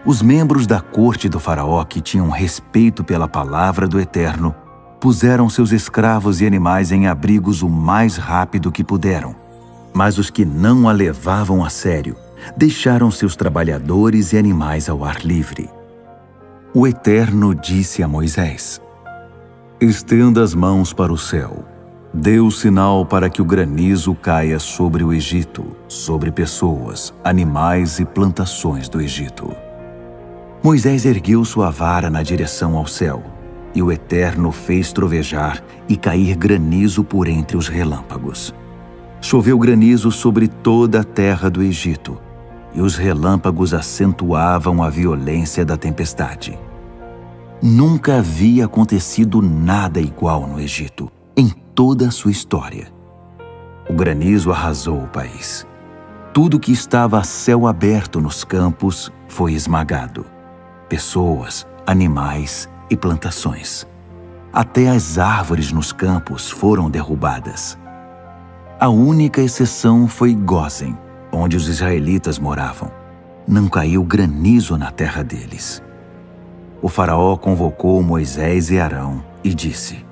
Os membros da corte do faraó que tinham respeito pela palavra do Eterno puseram seus escravos e animais em abrigos o mais rápido que puderam. Mas os que não a levavam a sério deixaram seus trabalhadores e animais ao ar livre. O Eterno disse a Moisés: Estenda as mãos para o céu, Dê o sinal para que o granizo caia sobre o Egito, sobre pessoas, animais e plantações do Egito. Moisés ergueu sua vara na direção ao céu, e o Eterno fez trovejar e cair granizo por entre os relâmpagos. Choveu granizo sobre toda a terra do Egito, e os relâmpagos acentuavam a violência da tempestade. Nunca havia acontecido nada igual no Egito, em toda a sua história. O granizo arrasou o país. Tudo que estava a céu aberto nos campos foi esmagado. Pessoas, animais e plantações. Até as árvores nos campos foram derrubadas. A única exceção foi Gósen, onde os israelitas moravam. Não caiu granizo na terra deles. O faraó convocou Moisés e Arão e disse: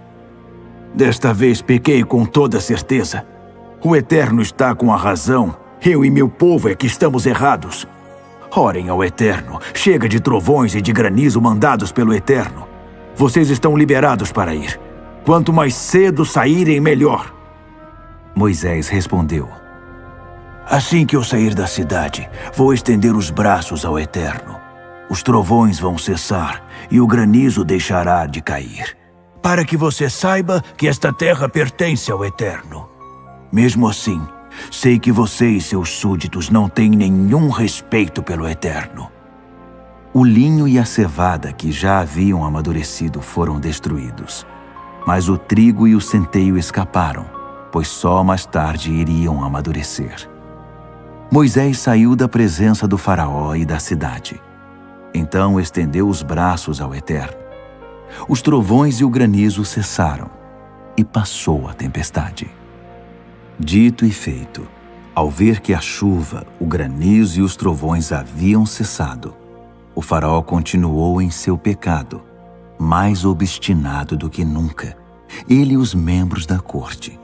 Desta vez pequei com toda certeza. O Eterno está com a razão. Eu e meu povo é que estamos errados. Orem ao Eterno. Chega de trovões e de granizo mandados pelo Eterno. Vocês estão liberados para ir. Quanto mais cedo saírem, melhor. Moisés respondeu: Assim que eu sair da cidade, vou estender os braços ao Eterno. Os trovões vão cessar e o granizo deixará de cair, para que você saiba que esta terra pertence ao Eterno. Mesmo assim, sei que você e seus súditos não têm nenhum respeito pelo Eterno. O linho e a cevada que já haviam amadurecido foram destruídos, mas o trigo e o centeio escaparam, pois só mais tarde iriam amadurecer. Moisés saiu da presença do faraó e da cidade. Então estendeu os braços ao Eterno. Os trovões e o granizo cessaram, e passou a tempestade. Dito e feito, ao ver que a chuva, o granizo e os trovões haviam cessado, o faraó continuou em seu pecado, mais obstinado do que nunca, ele e os membros da corte.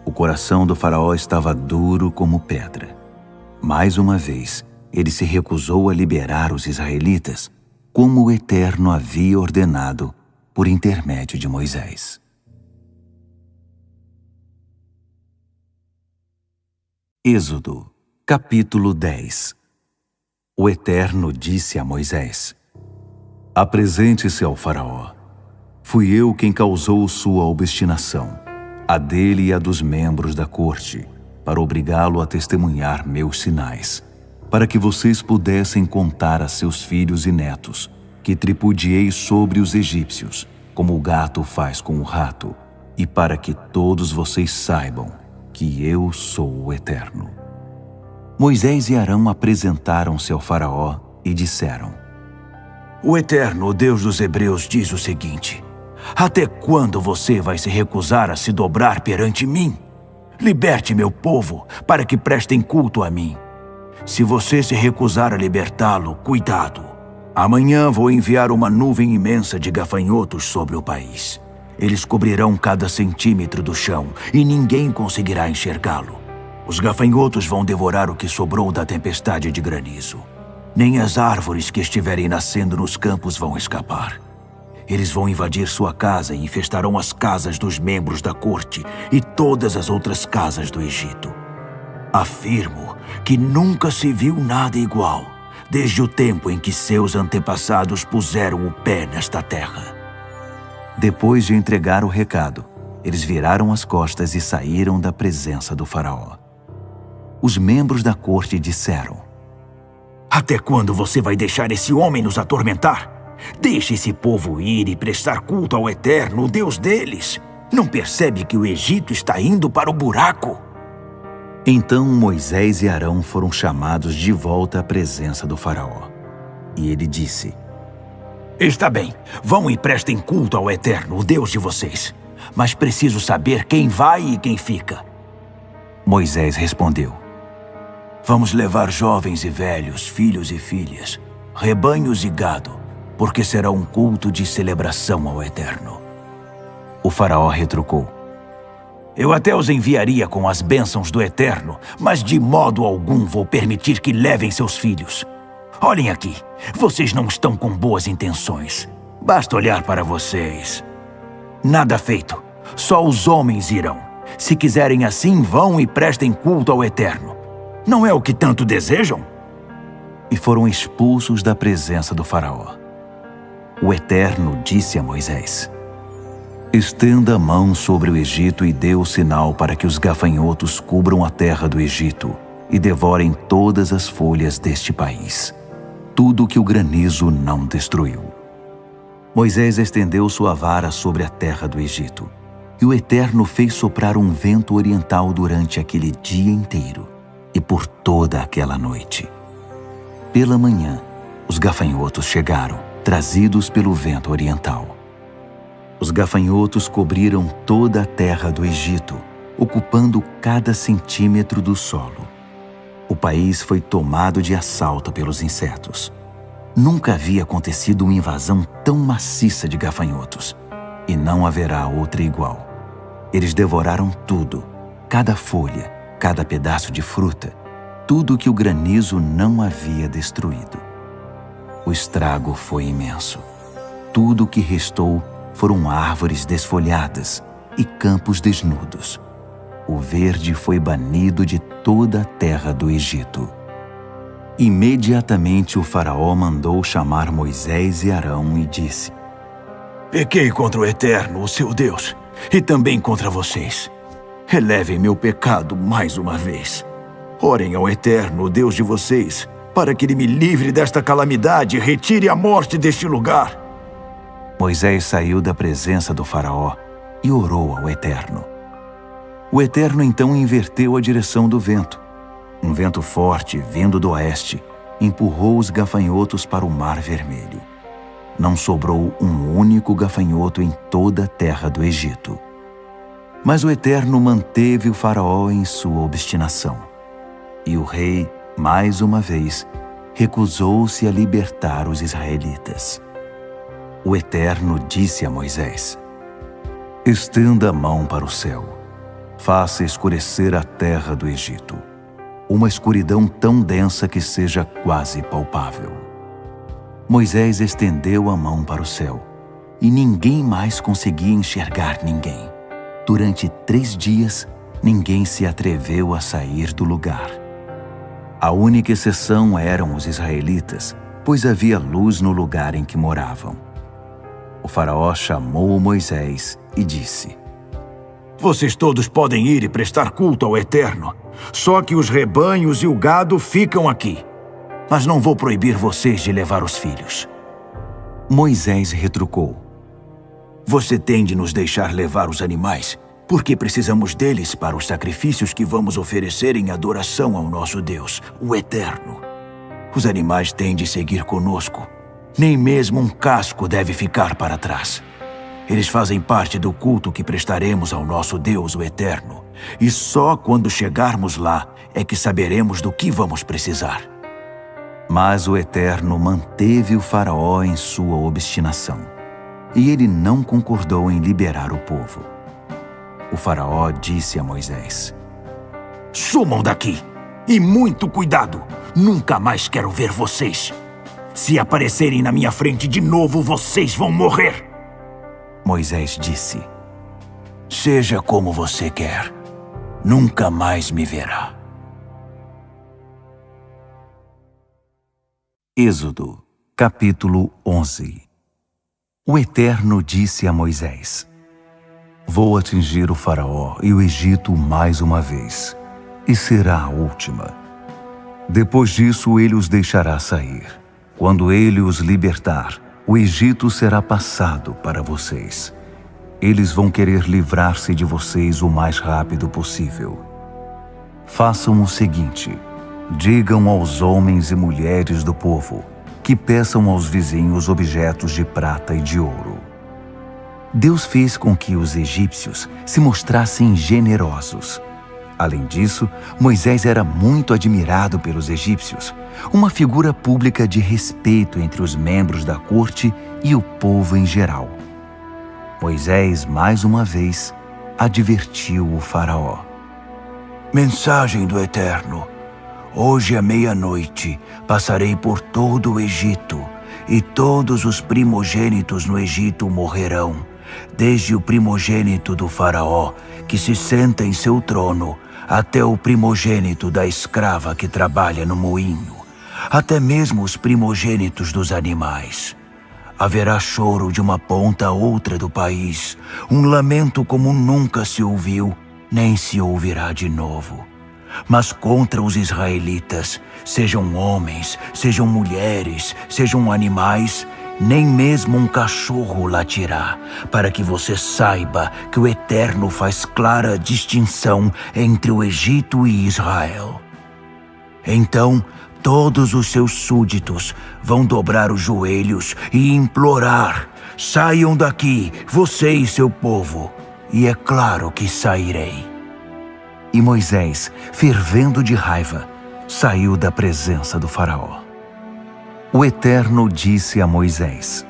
O coração do faraó estava duro como pedra. Mais uma vez, ele se recusou a liberar os israelitas, como o Eterno havia ordenado por intermédio de Moisés. Êxodo, capítulo 10. O Eterno disse a Moisés: Apresente-se ao faraó. Fui eu quem causou sua obstinação, a dele e a dos membros da corte, para obrigá-lo a testemunhar meus sinais, para que vocês pudessem contar a seus filhos e netos, que tripudiei sobre os egípcios, como o gato faz com o rato, e para que todos vocês saibam que eu sou o Eterno. Moisés e Arão apresentaram-se ao faraó e disseram: O Eterno, o Deus dos Hebreus, diz o seguinte: Até quando você vai se recusar a se dobrar perante mim? Liberte meu povo, para que prestem culto a mim. Se você se recusar a libertá-lo, cuidado. Amanhã vou enviar uma nuvem imensa de gafanhotos sobre o país. Eles cobrirão cada centímetro do chão e ninguém conseguirá enxergá-lo. Os gafanhotos vão devorar o que sobrou da tempestade de granizo. Nem as árvores que estiverem nascendo nos campos vão escapar. Eles vão invadir sua casa e infestarão as casas dos membros da corte e todas as outras casas do Egito. Afirmo que nunca se viu nada igual, desde o tempo em que seus antepassados puseram o pé nesta terra. Depois de entregar o recado, eles viraram as costas e saíram da presença do faraó. Os membros da corte disseram: Até quando você vai deixar esse homem nos atormentar? Deixe esse povo ir e prestar culto ao Eterno, o Deus deles. Não percebe que o Egito está indo para o buraco? Então Moisés e Arão foram chamados de volta à presença do faraó. E ele disse: Está bem, vão e prestem culto ao Eterno, o Deus de vocês. Mas preciso saber quem vai e quem fica. Moisés respondeu: Vamos levar jovens e velhos, filhos e filhas, rebanhos e gado, porque será um culto de celebração ao Eterno. O faraó retrucou: Eu até os enviaria com as bênçãos do Eterno, mas de modo algum vou permitir que levem seus filhos. Olhem aqui, vocês não estão com boas intenções. Basta olhar para vocês. Nada feito. Só os homens irão. Se quiserem assim, vão e prestem culto ao Eterno. Não é o que tanto desejam? E foram expulsos da presença do faraó. O Eterno disse a Moisés: estenda a mão sobre o Egito e dê o sinal para que os gafanhotos cubram a terra do Egito e devorem todas as folhas deste país, tudo que o granizo não destruiu. Moisés estendeu sua vara sobre a terra do Egito, e o Eterno fez soprar um vento oriental durante aquele dia inteiro e por toda aquela noite. Pela manhã, os gafanhotos chegaram, trazidos pelo vento oriental. Os gafanhotos cobriram toda a terra do Egito, ocupando cada centímetro do solo. O país foi tomado de assalto pelos insetos. Nunca havia acontecido uma invasão tão maciça de gafanhotos, e não haverá outra igual. Eles devoraram tudo, cada folha, cada pedaço de fruta, tudo que o granizo não havia destruído. O estrago foi imenso. Tudo o que restou foram árvores desfolhadas e campos desnudos. O verde foi banido de toda a terra do Egito. Imediatamente o faraó mandou chamar Moisés e Arão e disse: pequei contra o Eterno, o seu Deus, e também contra vocês. Relevem meu pecado mais uma vez. Orem ao Eterno, o Deus de vocês, para que Ele me livre desta calamidade e retire a morte deste lugar. Moisés saiu da presença do faraó e orou ao Eterno. O Eterno então inverteu a direção do vento. Um vento forte, vindo do oeste, empurrou os gafanhotos para o Mar Vermelho. Não sobrou um único gafanhoto em toda a terra do Egito. Mas o Eterno manteve o faraó em sua obstinação. E o rei, mais uma vez, recusou-se a libertar os israelitas. O Eterno disse a Moisés: estenda a mão para o céu, faça escurecer a terra do Egito, uma escuridão tão densa que seja quase palpável. Moisés estendeu a mão para o céu, e ninguém mais conseguia enxergar ninguém. Durante 3 dias, ninguém se atreveu a sair do lugar. A única exceção eram os israelitas, pois havia luz no lugar em que moravam. O faraó chamou Moisés e disse: vocês todos podem ir e prestar culto ao Eterno, só que os rebanhos e o gado ficam aqui. Mas não vou proibir vocês de levar os filhos. Moisés retrucou: você tem de nos deixar levar os animais, porque precisamos deles para os sacrifícios que vamos oferecer em adoração ao nosso Deus, o Eterno. Os animais têm de seguir conosco. Nem mesmo um casco deve ficar para trás. Eles fazem parte do culto que prestaremos ao nosso Deus, o Eterno. E só quando chegarmos lá é que saberemos do que vamos precisar. Mas o Eterno manteve o faraó em sua obstinação, e ele não concordou em liberar o povo. O faraó disse a Moisés: sumam daqui! E muito cuidado! Nunca mais quero ver vocês! Se aparecerem na minha frente de novo, vocês vão morrer! Moisés disse: seja como você quer. Nunca mais me verá. Êxodo, capítulo 11. O Eterno disse a Moisés: vou atingir o faraó e o Egito mais uma vez, e será a última. Depois disso ele os deixará sair. Quando ele os libertar, o Egito será passado para vocês. Eles vão querer livrar-se de vocês o mais rápido possível. Façam o seguinte: digam aos homens e mulheres do povo que peçam aos vizinhos objetos de prata e de ouro. Deus fez com que os egípcios se mostrassem generosos. Além disso, Moisés era muito admirado pelos egípcios, uma figura pública de respeito entre os membros da corte e o povo em geral. Moisés, mais uma vez, advertiu o faraó: mensagem do Eterno. Hoje à meia-noite passarei por todo o Egito, e todos os primogênitos no Egito morrerão, desde o primogênito do faraó, que se senta em seu trono, até o primogênito da escrava que trabalha no moinho, até mesmo os primogênitos dos animais. Haverá choro de uma ponta a outra do país, um lamento como nunca se ouviu, nem se ouvirá de novo. Mas contra os israelitas, sejam homens, sejam mulheres, sejam animais, nem mesmo um cachorro latirá, para que você saiba que o Eterno faz clara distinção entre o Egito e Israel. Então, todos os seus súditos vão dobrar os joelhos e implorar: saiam daqui, você e seu povo. E é claro que sairei. E Moisés, fervendo de raiva, saiu da presença do faraó. O Eterno disse a Moisés: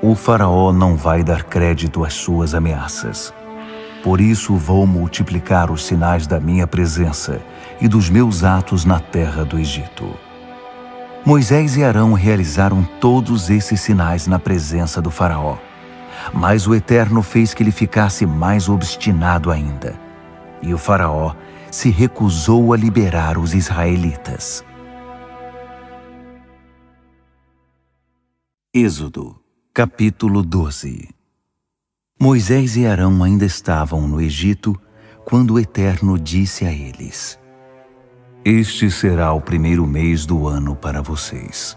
o faraó não vai dar crédito às suas ameaças. Por isso vou multiplicar os sinais da minha presença e dos meus atos na terra do Egito. Moisés e Arão realizaram todos esses sinais na presença do faraó. Mas o Eterno fez que ele ficasse mais obstinado ainda. E o faraó se recusou a liberar os israelitas. Êxodo, capítulo 12. Moisés e Arão ainda estavam no Egito quando o Eterno disse a eles: este será o primeiro mês do ano para vocês.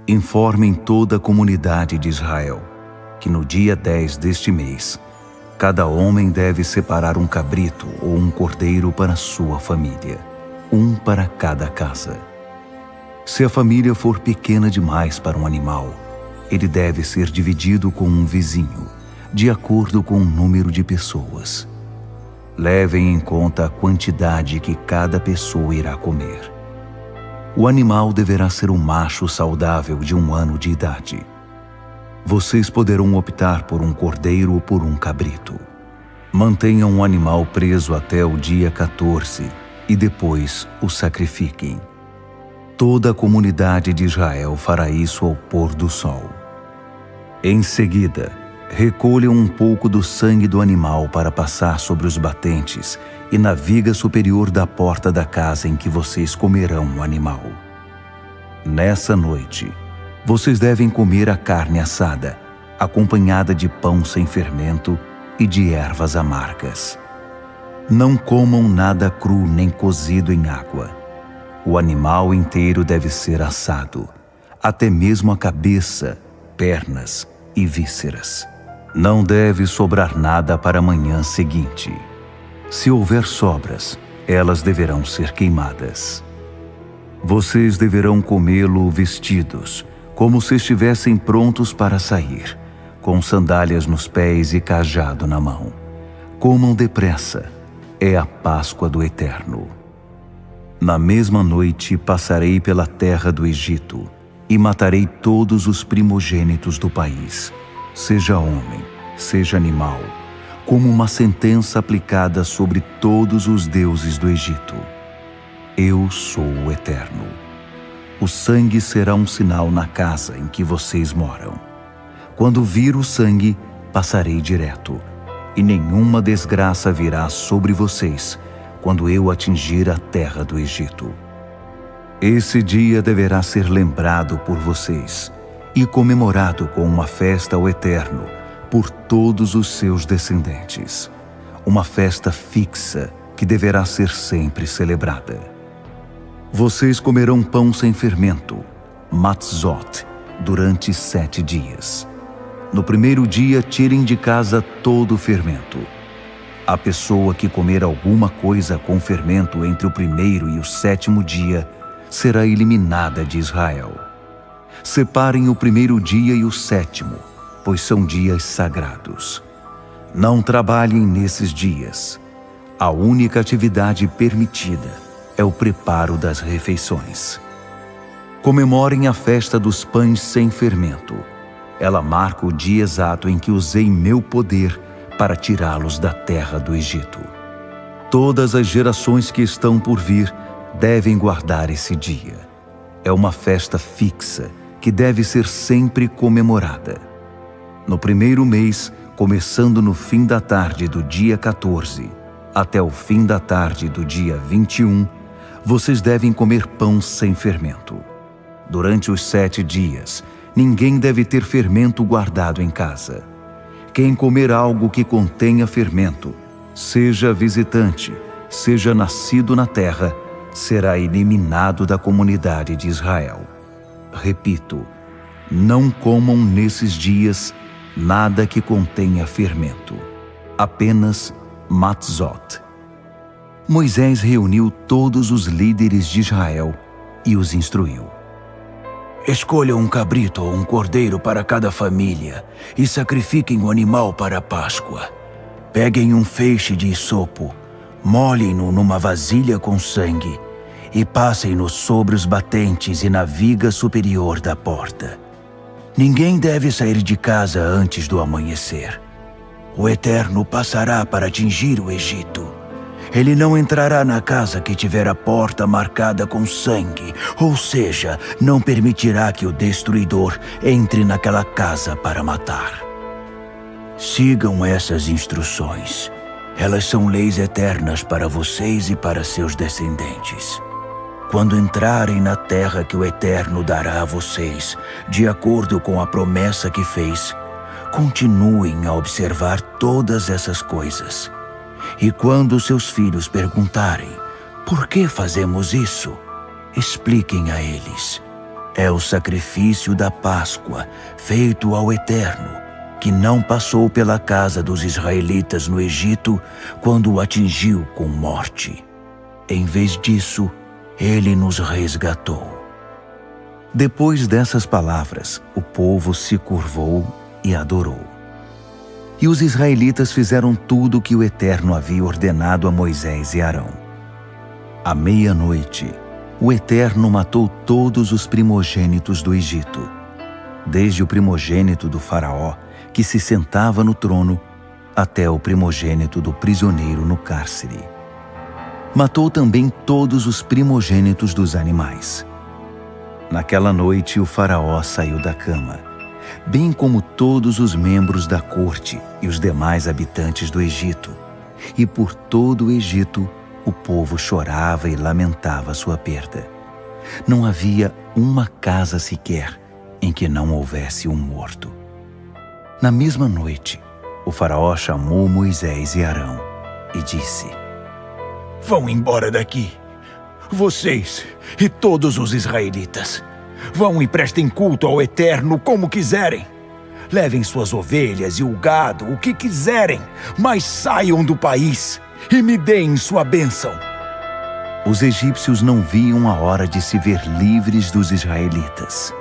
Informem toda a comunidade de Israel que no dia 10 deste mês, cada homem deve separar um cabrito ou um cordeiro para sua família, um para cada casa. Se a família for pequena demais para um animal, ele deve ser dividido com um vizinho, de acordo com o número de pessoas. Levem em conta a quantidade que cada pessoa irá comer. O animal deverá ser um macho saudável de 1 ano de idade. Vocês poderão optar por um cordeiro ou por um cabrito. Mantenham o animal preso até o dia 14 e depois o sacrifiquem. Toda a comunidade de Israel fará isso ao pôr do sol. Em seguida, recolham um pouco do sangue do animal para passar sobre os batentes e na viga superior da porta da casa em que vocês comerão o animal. Nessa noite, vocês devem comer a carne assada, acompanhada de pão sem fermento e de ervas amargas. Não comam nada cru nem cozido em água. O animal inteiro deve ser assado, até mesmo a cabeça, pernas e vísceras. Não deve sobrar nada para a manhã seguinte. Se houver sobras, elas deverão ser queimadas. Vocês deverão comê-lo vestidos, como se estivessem prontos para sair, com sandálias nos pés e cajado na mão. Comam depressa, é a Páscoa do Eterno. Na mesma noite passarei pela terra do Egito e matarei todos os primogênitos do país, seja homem, seja animal, como uma sentença aplicada sobre todos os deuses do Egito. Eu sou o Eterno. O sangue será um sinal na casa em que vocês moram. Quando vir o sangue, passarei direto, e nenhuma desgraça virá sobre vocês quando eu atingir a terra do Egito. Esse dia deverá ser lembrado por vocês e comemorado com uma festa ao Eterno por todos os seus descendentes. Uma festa fixa que deverá ser sempre celebrada. Vocês comerão pão sem fermento, matzot, durante 7 dias. No primeiro dia, tirem de casa todo o fermento. A pessoa que comer alguma coisa com fermento entre o primeiro e o 7º dia será eliminada de Israel. Separem o primeiro dia e o 7º, pois são dias sagrados. Não trabalhem nesses dias. A única atividade permitida é o preparo das refeições. Comemorem a festa dos pães sem fermento. Ela marca o dia exato em que usei meu poder para tirá-los da terra do Egito. Todas as gerações que estão por vir devem guardar esse dia. É uma festa fixa que deve ser sempre comemorada. No primeiro mês, começando no fim da tarde do dia 14, até o fim da tarde do dia 21, vocês devem comer pão sem fermento. Durante os 7 dias, ninguém deve ter fermento guardado em casa. Quem comer algo que contenha fermento, seja visitante, seja nascido na terra, será eliminado da comunidade de Israel. Repito, não comam nesses dias nada que contenha fermento, apenas matzot. Moisés reuniu todos os líderes de Israel e os instruiu. Escolham um cabrito ou um cordeiro para cada família e sacrifiquem o animal para a Páscoa. Peguem um feixe de isopo, molhem-no numa vasilha com sangue e passem-no sobre os batentes e na viga superior da porta. Ninguém deve sair de casa antes do amanhecer. O Eterno passará para atingir o Egito. Ele não entrará na casa que tiver a porta marcada com sangue, ou seja, não permitirá que o destruidor entre naquela casa para matar. Sigam essas instruções. Elas são leis eternas para vocês e para seus descendentes. Quando entrarem na terra que o Eterno dará a vocês, de acordo com a promessa que fez, continuem a observar todas essas coisas. E quando seus filhos perguntarem, por que fazemos isso? Expliquem a eles. É o sacrifício da Páscoa, feito ao Eterno, que não passou pela casa dos israelitas no Egito quando o atingiu com morte. Em vez disso, ele nos resgatou. Depois dessas palavras, o povo se curvou e adorou. E os israelitas fizeram tudo o que o Eterno havia ordenado a Moisés e Arão. À meia-noite, o Eterno matou todos os primogênitos do Egito, desde o primogênito do faraó, que se sentava no trono, até o primogênito do prisioneiro no cárcere. Matou também todos os primogênitos dos animais. Naquela noite, o faraó saiu da cama, bem como todos os membros da corte e os demais habitantes do Egito. E por todo o Egito, o povo chorava e lamentava sua perda. Não havia uma casa sequer em que não houvesse um morto. Na mesma noite, o faraó chamou Moisés e Arão e disse: Vão embora daqui, vocês e todos os israelitas. Vão e prestem culto ao Eterno como quiserem. Levem suas ovelhas e o gado, o que quiserem, mas saiam do país e me deem sua bênção. Os egípcios não viam a hora de se ver livres dos israelitas.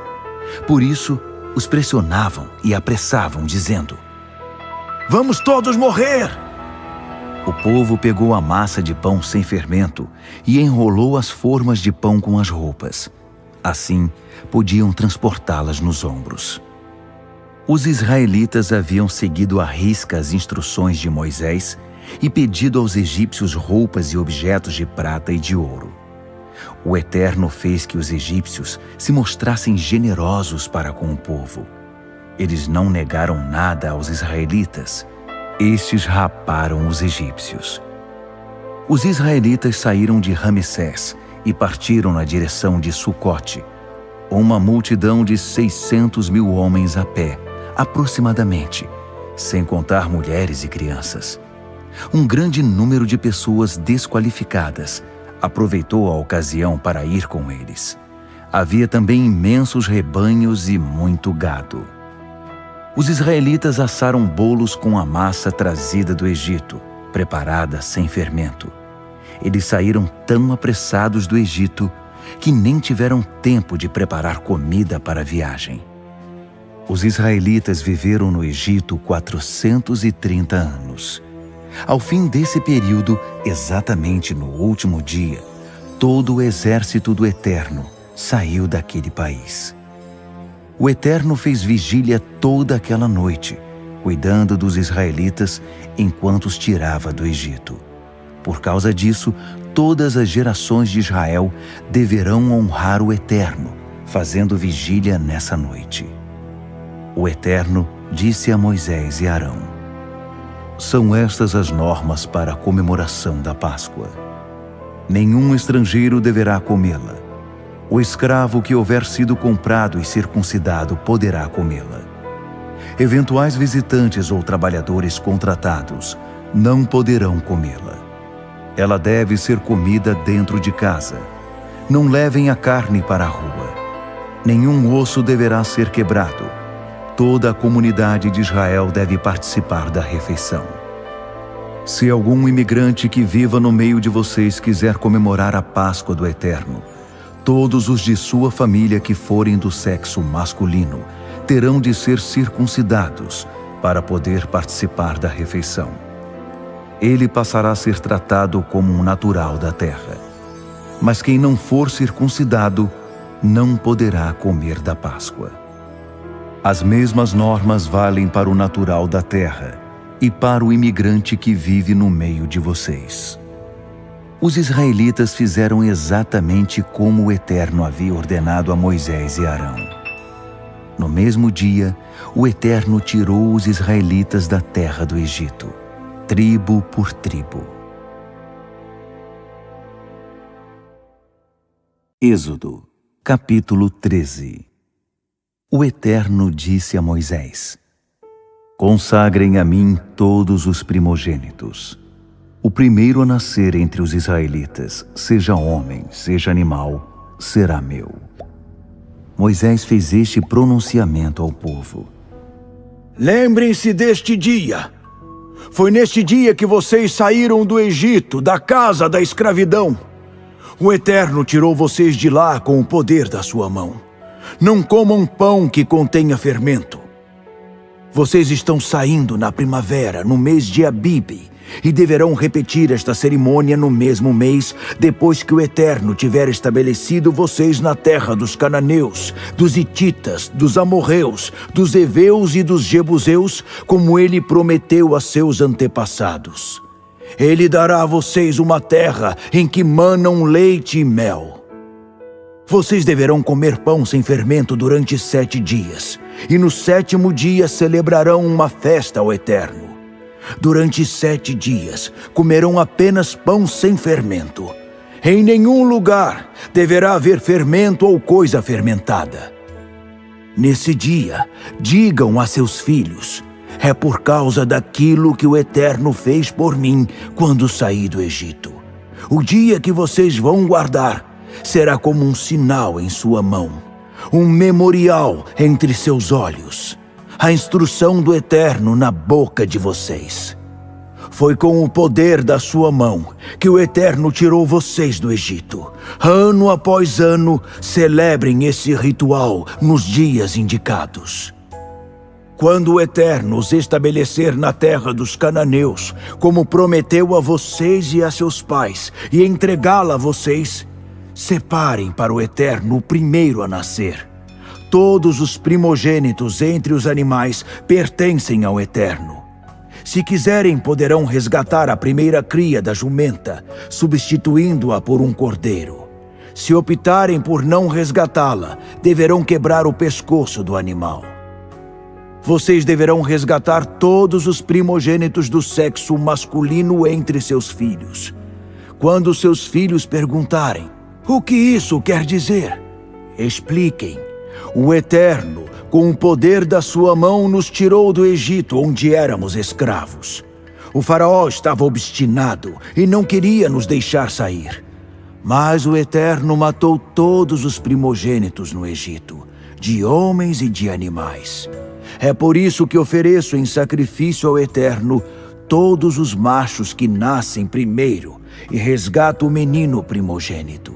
Por isso, os pressionavam e apressavam, dizendo: Vamos todos morrer! O povo pegou a massa de pão sem fermento e enrolou as formas de pão com as roupas. Assim, podiam transportá-las nos ombros. Os israelitas haviam seguido à risca as instruções de Moisés e pedido aos egípcios roupas e objetos de prata e de ouro. O Eterno fez que os egípcios se mostrassem generosos para com o povo. Eles não negaram nada aos israelitas. Estes raparam os egípcios. Os israelitas saíram de Ramessés e partiram na direção de Sucote. Uma multidão de 600.000 homens a pé, aproximadamente, sem contar mulheres e crianças. Um grande número de pessoas desqualificadas aproveitou a ocasião para ir com eles. Havia também imensos rebanhos e muito gado. Os israelitas assaram bolos com a massa trazida do Egito, preparada sem fermento. Eles saíram tão apressados do Egito que nem tiveram tempo de preparar comida para a viagem. Os israelitas viveram no Egito 430 anos. Ao fim desse período, exatamente no último dia, todo o exército do Eterno saiu daquele país. O Eterno fez vigília toda aquela noite, cuidando dos israelitas enquanto os tirava do Egito. Por causa disso, todas as gerações de Israel deverão honrar o Eterno, fazendo vigília nessa noite. O Eterno disse a Moisés e Arão: São estas as normas para a comemoração da Páscoa. Nenhum estrangeiro deverá comê-la. O escravo que houver sido comprado e circuncidado poderá comê-la. Eventuais visitantes ou trabalhadores contratados não poderão comê-la. Ela deve ser comida dentro de casa. Não levem a carne para a rua. Nenhum osso deverá ser quebrado. Toda a comunidade de Israel deve participar da refeição. Se algum imigrante que viva no meio de vocês quiser comemorar a Páscoa do Eterno, todos os de sua família que forem do sexo masculino terão de ser circuncidados para poder participar da refeição. Ele passará a ser tratado como um natural da terra. Mas quem não for circuncidado não poderá comer da Páscoa. As mesmas normas valem para o natural da terra e para o imigrante que vive no meio de vocês. Os israelitas fizeram exatamente como o Eterno havia ordenado a Moisés e Arão. No mesmo dia, o Eterno tirou os israelitas da terra do Egito, tribo por tribo. Êxodo, capítulo 13. O Eterno disse a Moisés: Consagrem a mim todos os primogênitos. O primeiro a nascer entre os israelitas, seja homem, seja animal, será meu. Moisés fez este pronunciamento ao povo: Lembrem-se deste dia. Foi neste dia que vocês saíram do Egito, da casa da escravidão. O Eterno tirou vocês de lá com o poder da sua mão. Não comam pão que contenha fermento. Vocês estão saindo na primavera, no mês de Abibe, e deverão repetir esta cerimônia no mesmo mês, depois que o Eterno tiver estabelecido vocês na terra dos cananeus, dos hititas, dos amorreus, dos heveus e dos jebuseus, como ele prometeu a seus antepassados. Ele dará a vocês uma terra em que manam leite e mel. Vocês deverão comer pão sem fermento durante 7 dias, e no 7º dia celebrarão uma festa ao Eterno. Durante 7 dias comerão apenas pão sem fermento. Em nenhum lugar deverá haver fermento ou coisa fermentada. Nesse dia, digam a seus filhos: é por causa daquilo que o Eterno fez por mim quando saí do Egito. O dia que vocês vão guardar será como um sinal em sua mão, um memorial entre seus olhos, a instrução do Eterno na boca de vocês. Foi com o poder da sua mão que o Eterno tirou vocês do Egito. Ano após ano, celebrem esse ritual nos dias indicados. Quando o Eterno os estabelecer na terra dos cananeus, como prometeu a vocês e a seus pais, e entregá-la a vocês, separem para o Eterno o primeiro a nascer. Todos os primogênitos entre os animais pertencem ao Eterno. Se quiserem, poderão resgatar a primeira cria da jumenta, substituindo-a por um cordeiro. Se optarem por não resgatá-la, deverão quebrar o pescoço do animal. Vocês deverão resgatar todos os primogênitos do sexo masculino entre seus filhos. Quando seus filhos perguntarem: o que isso quer dizer? Expliquem: o Eterno, com o poder da sua mão, nos tirou do Egito, onde éramos escravos. O faraó estava obstinado e não queria nos deixar sair. Mas o Eterno matou todos os primogênitos no Egito, de homens e de animais. É por isso que ofereço em sacrifício ao Eterno todos os machos que nascem primeiro e resgato o menino primogênito.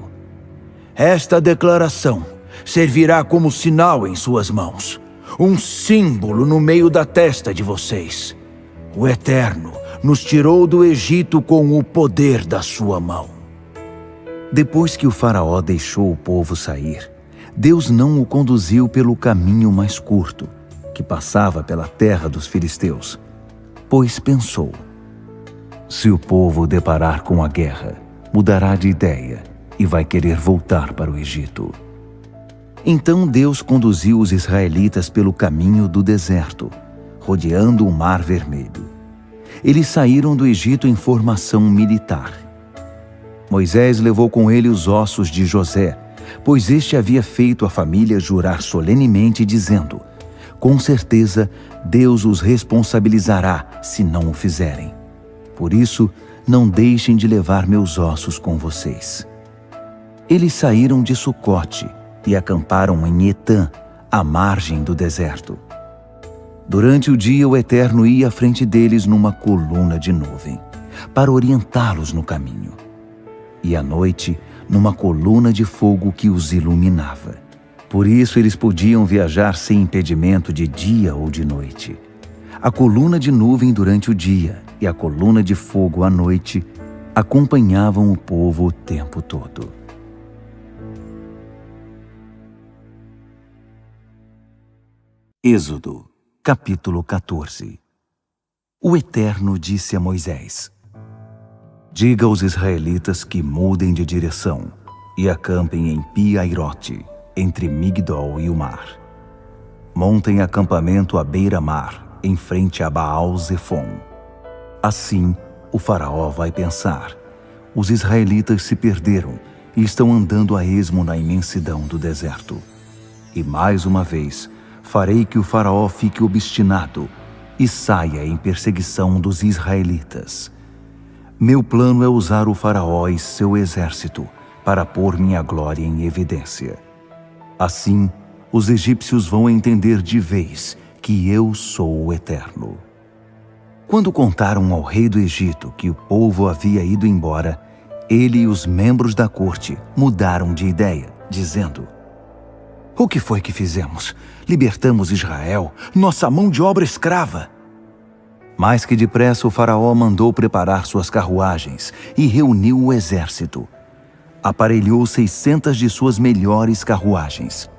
Esta declaração servirá como sinal em suas mãos, um símbolo no meio da testa de vocês. O Eterno nos tirou do Egito com o poder da sua mão. Depois que o faraó deixou o povo sair, Deus não o conduziu pelo caminho mais curto, que passava pela terra dos filisteus, pois pensou: se o povo deparar com a guerra, mudará de ideia e vai querer voltar para o Egito. Então Deus conduziu os israelitas pelo caminho do deserto, rodeando o Mar Vermelho. Eles saíram do Egito em formação militar. Moisés levou com ele os ossos de José, pois este havia feito a família jurar solenemente, dizendo: com certeza Deus os responsabilizará se não o fizerem. Por isso, não deixem de levar meus ossos com vocês. Eles saíram de Sucote e acamparam em Etã, à margem do deserto. Durante o dia, o Eterno ia à frente deles numa coluna de nuvem, para orientá-los no caminho. E à noite, numa coluna de fogo que os iluminava. Por isso eles podiam viajar sem impedimento de dia ou de noite. A coluna de nuvem durante o dia e a coluna de fogo à noite acompanhavam o povo o tempo todo. Êxodo, capítulo 14. O Eterno disse a Moisés: diga aos israelitas que mudem de direção e acampem em Pi-Hairote, entre Migdol e o mar. Montem acampamento à beira-mar, em frente a Baal-Zefon. Assim, o faraó vai pensar: os israelitas se perderam e estão andando a esmo na imensidão do deserto. E mais uma vez, farei que o faraó fique obstinado e saia em perseguição dos israelitas. Meu plano é usar o faraó e seu exército para pôr minha glória em evidência. Assim, os egípcios vão entender de vez que eu sou o Eterno. Quando contaram ao rei do Egito que o povo havia ido embora, ele e os membros da corte mudaram de ideia, dizendo: o que foi que fizemos? Libertamos Israel, nossa mão de obra escrava. Mais que depressa, o faraó mandou preparar suas carruagens e reuniu o exército. Aparelhou 600 de suas melhores carruagens,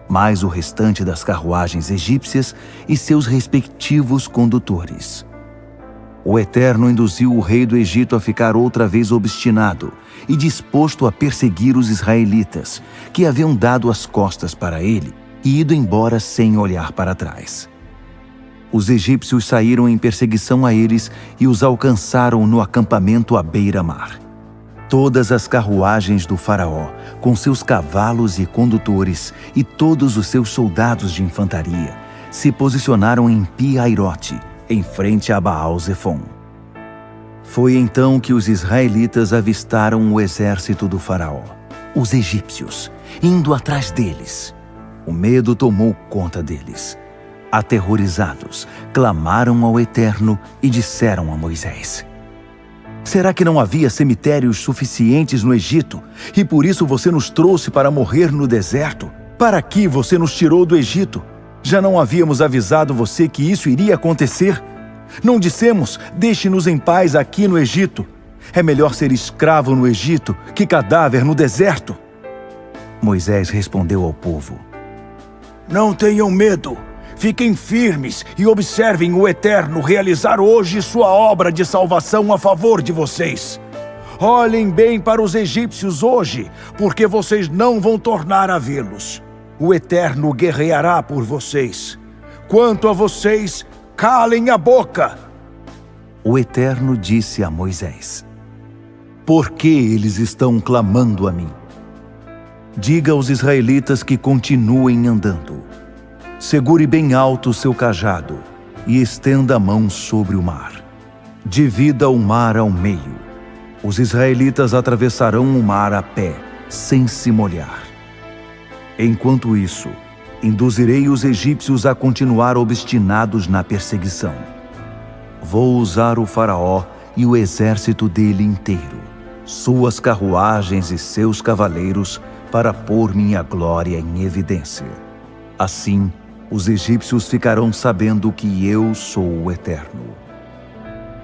mais o restante das carruagens egípcias e seus respectivos condutores. O Eterno induziu o rei do Egito a ficar outra vez obstinado e disposto a perseguir os israelitas, que haviam dado as costas para ele e ido embora sem olhar para trás. Os egípcios saíram em perseguição a eles e os alcançaram no acampamento à beira-mar. Todas as carruagens do faraó, com seus cavalos e condutores, e todos os seus soldados de infantaria, se posicionaram em Pi-Hairote, em frente a Baal-Zefon. Foi então que os israelitas avistaram o exército do faraó, os egípcios, indo atrás deles. O medo tomou conta deles. Aterrorizados, clamaram ao Eterno e disseram a Moisés: será que não havia cemitérios suficientes no Egito, e por isso você nos trouxe para morrer no deserto? Para que você nos tirou do Egito? Já não havíamos avisado você que isso iria acontecer? Não dissemos: deixe-nos em paz aqui no Egito? É melhor ser escravo no Egito que cadáver no deserto. Moisés respondeu ao povo: não tenham medo. Fiquem firmes e observem o Eterno realizar hoje sua obra de salvação a favor de vocês. Olhem bem para os egípcios hoje, porque vocês não vão tornar a vê-los. O Eterno guerreará por vocês. Quanto a vocês, calem a boca. O Eterno disse a Moisés: por que eles estão clamando a mim? Diga aos israelitas que continuem andando. Segure bem alto o seu cajado e estenda a mão sobre o mar. Divida o mar ao meio. Os israelitas atravessarão o mar a pé, sem se molhar. Enquanto isso, induzirei os egípcios a continuar obstinados na perseguição. Vou usar o faraó e o exército dele inteiro, suas carruagens e seus cavaleiros, para pôr minha glória em evidência. Assim, os egípcios ficarão sabendo que eu sou o Eterno.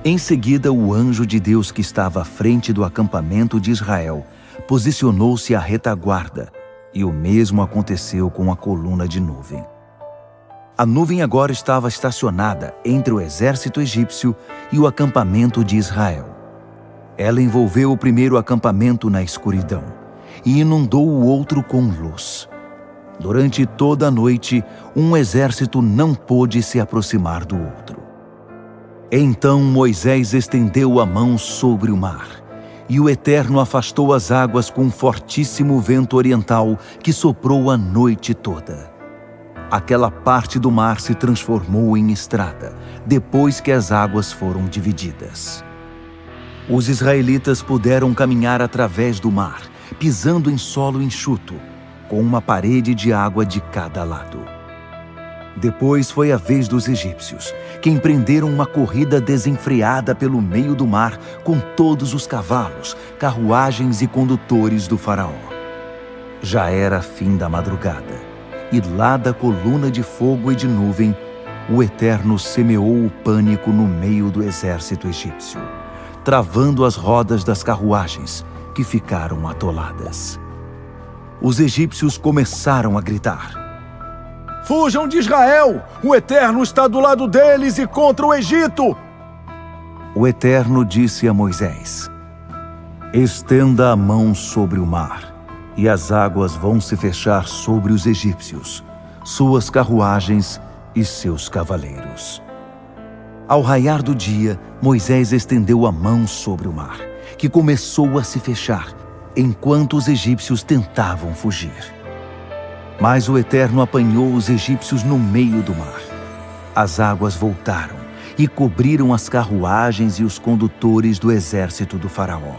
Em seguida, o anjo de Deus que estava à frente do acampamento de Israel posicionou-se à retaguarda, e o mesmo aconteceu com a coluna de nuvem. A nuvem agora estava estacionada entre o exército egípcio e o acampamento de Israel. Ela envolveu o primeiro acampamento na escuridão e inundou o outro com luz. Durante toda a noite, um exército não pôde se aproximar do outro. Então Moisés estendeu a mão sobre o mar, e o Eterno afastou as águas com um fortíssimo vento oriental que soprou a noite toda. Aquela parte do mar se transformou em estrada, depois que as águas foram divididas. Os israelitas puderam caminhar através do mar, pisando em solo enxuto, com uma parede de água de cada lado. Depois foi a vez dos egípcios, que empreenderam uma corrida desenfreada pelo meio do mar com todos os cavalos, carruagens e condutores do faraó. Já era fim da madrugada, e lá da coluna de fogo e de nuvem, o Eterno semeou o pânico no meio do exército egípcio, travando as rodas das carruagens, que ficaram atoladas. Os egípcios começaram a gritar: Fujam de Israel! O Eterno está do lado deles e contra o Egito! O Eterno disse a Moisés: Estenda a mão sobre o mar, e as águas vão se fechar sobre os egípcios, suas carruagens e seus cavaleiros. Ao raiar do dia, Moisés estendeu a mão sobre o mar, que começou a se fechar, enquanto os egípcios tentavam fugir. Mas o Eterno apanhou os egípcios no meio do mar. As águas voltaram e cobriram as carruagens e os condutores do exército do faraó,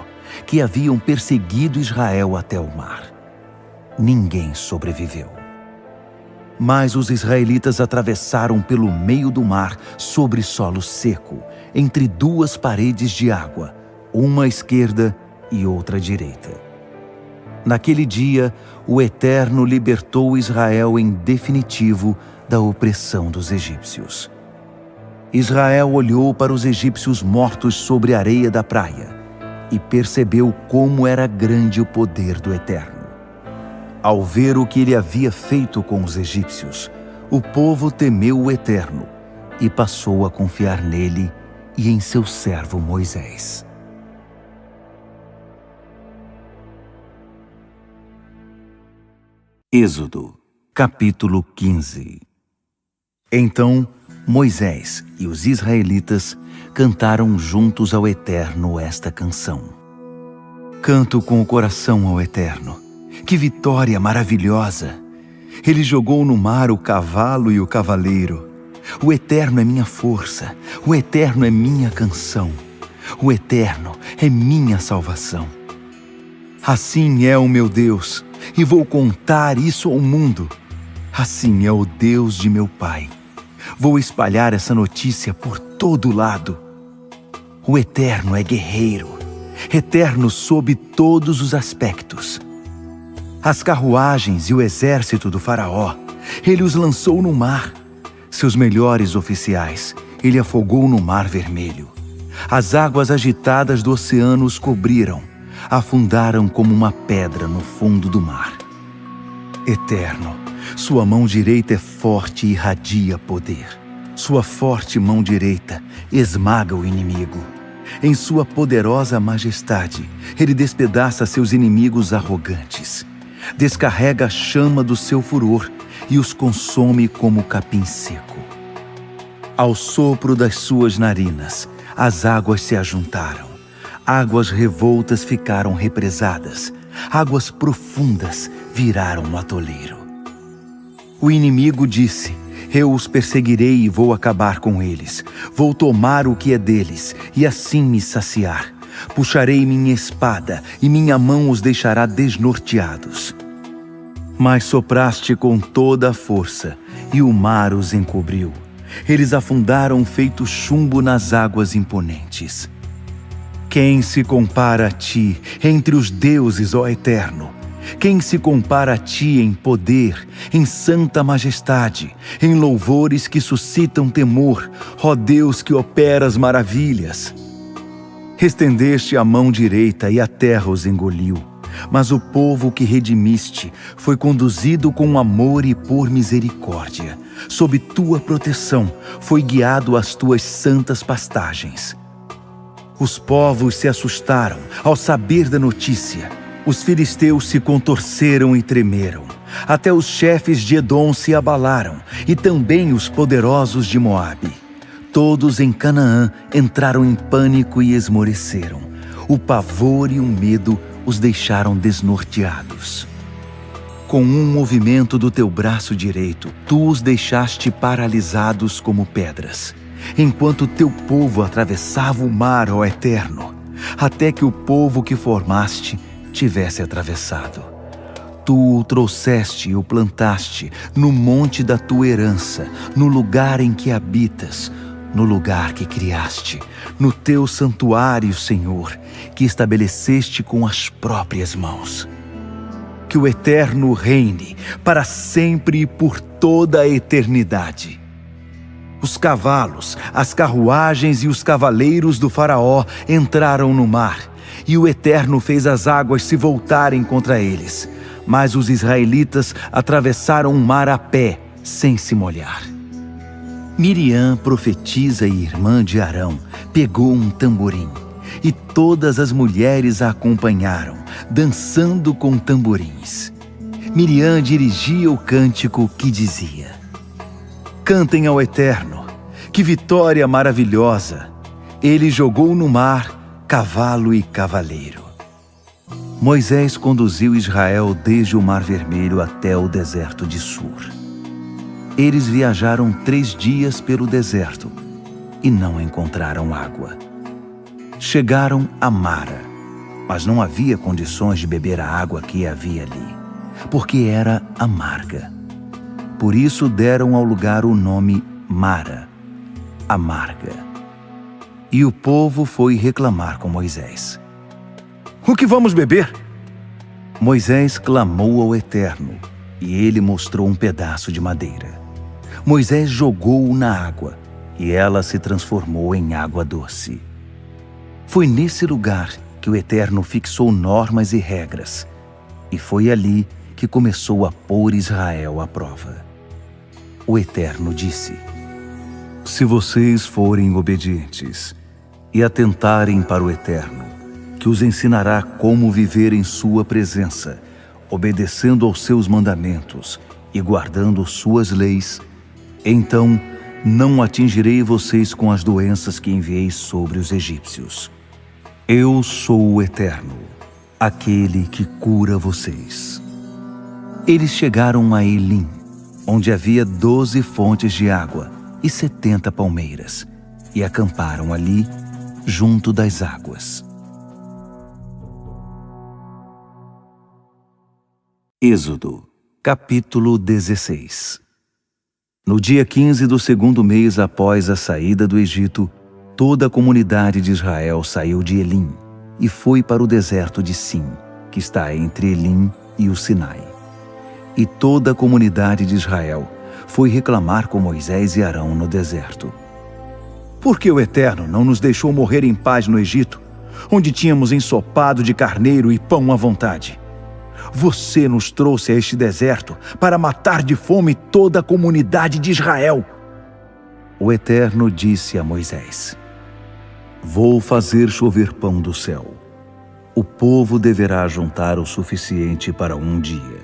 que haviam perseguido Israel até o mar. Ninguém sobreviveu. Mas os israelitas atravessaram pelo meio do mar sobre solo seco, entre duas paredes de água, uma à esquerda e outra à direita. Naquele dia, o Eterno libertou Israel em definitivo da opressão dos egípcios. Israel olhou para os egípcios mortos sobre a areia da praia e percebeu como era grande o poder do Eterno. Ao ver o que ele havia feito com os egípcios, o povo temeu o Eterno e passou a confiar nele e em seu servo Moisés. Êxodo, capítulo 15. Então Moisés e os israelitas cantaram juntos ao Eterno esta canção. Canto com o coração ao Eterno. Que vitória maravilhosa! Ele jogou no mar o cavalo e o cavaleiro. O Eterno é minha força, o Eterno é minha canção. O Eterno é minha salvação. Assim é o meu Deus, e vou contar isso ao mundo. Assim é o Deus de meu pai. Vou espalhar essa notícia por todo lado. O Eterno é guerreiro, eterno sob todos os aspectos. As carruagens e o exército do faraó, ele os lançou no mar. Seus melhores oficiais, ele afogou no mar vermelho. As águas agitadas do oceano os cobriram, afundaram como uma pedra no fundo do mar. Eterno, sua mão direita é forte e irradia poder. Sua forte mão direita esmaga o inimigo. Em sua poderosa majestade, ele despedaça seus inimigos arrogantes. Descarrega a chama do seu furor e os consome como capim seco. Ao sopro das suas narinas, as águas se ajuntaram. Águas revoltas ficaram represadas. Águas profundas viraram um atoleiro. O inimigo disse: Eu os perseguirei e vou acabar com eles. Vou tomar o que é deles e assim me saciar. Puxarei minha espada e minha mão os deixará desnorteados. Mas sopraste com toda a força e o mar os encobriu. Eles afundaram feito chumbo nas águas imponentes. Quem se compara a ti entre os deuses, ó Eterno? Quem se compara a ti em poder, em santa majestade, em louvores que suscitam temor, ó Deus que opera as maravilhas? Estendeste a mão direita e a terra os engoliu, mas o povo que redimiste foi conduzido com amor e por misericórdia. Sob tua proteção foi guiado às tuas santas pastagens. Os povos se assustaram ao saber da notícia. Os filisteus se contorceram e tremeram. Até os chefes de Edom se abalaram, e também os poderosos de Moabe. Todos em Canaã entraram em pânico e esmoreceram. O pavor e o medo os deixaram desnorteados. Com um movimento do teu braço direito, tu os deixaste paralisados como pedras, enquanto teu povo atravessava o mar, ó Eterno, até que o povo que formaste tivesse atravessado. Tu o trouxeste e o plantaste no monte da tua herança, no lugar em que habitas, no lugar que criaste, no teu santuário, Senhor, que estabeleceste com as próprias mãos. Que o Eterno reine para sempre e por toda a eternidade. Os cavalos, as carruagens e os cavaleiros do faraó entraram no mar, e o Eterno fez as águas se voltarem contra eles. Mas os israelitas atravessaram o mar a pé, sem se molhar. Miriam, profetisa e irmã de Arão, pegou um tamborim, e todas as mulheres a acompanharam, dançando com tamborins. Miriam dirigia o cântico que dizia: Cantem ao Eterno, que vitória maravilhosa! Ele jogou no mar cavalo e cavaleiro. Moisés conduziu Israel desde o Mar Vermelho até o deserto de Sur. Eles viajaram 3 dias pelo deserto e não encontraram água. Chegaram a Mara, mas não havia condições de beber a água que havia ali, porque era amarga. Por isso deram ao lugar o nome Mara, amarga. E o povo foi reclamar com Moisés. O que vamos beber? Moisés clamou ao Eterno, e ele mostrou um pedaço de madeira. Moisés jogou-o na água, e ela se transformou em água doce. Foi nesse lugar que o Eterno fixou normas e regras, e foi ali que começou a pôr Israel à prova. O Eterno disse: Se vocês forem obedientes e atentarem para o Eterno, que os ensinará como viver em sua presença, obedecendo aos seus mandamentos e guardando suas leis, então não atingirei vocês com as doenças que enviei sobre os egípcios. Eu sou o Eterno, aquele que cura vocês. Eles chegaram a Elim, onde havia 12 fontes de água e 70 palmeiras, e acamparam ali, junto das águas. Êxodo, capítulo 16. No dia 15 do 2º mês após a saída do Egito, toda a comunidade de Israel saiu de Elim e foi para o deserto de Sim, que está entre Elim e o Sinai. E toda a comunidade de Israel foi reclamar com Moisés e Arão no deserto. Por que o Eterno não nos deixou morrer em paz no Egito, onde tínhamos ensopado de carneiro e pão à vontade? Você nos trouxe a este deserto para matar de fome toda a comunidade de Israel. O Eterno disse a Moisés: Vou fazer chover pão do céu. O povo deverá juntar o suficiente para um dia.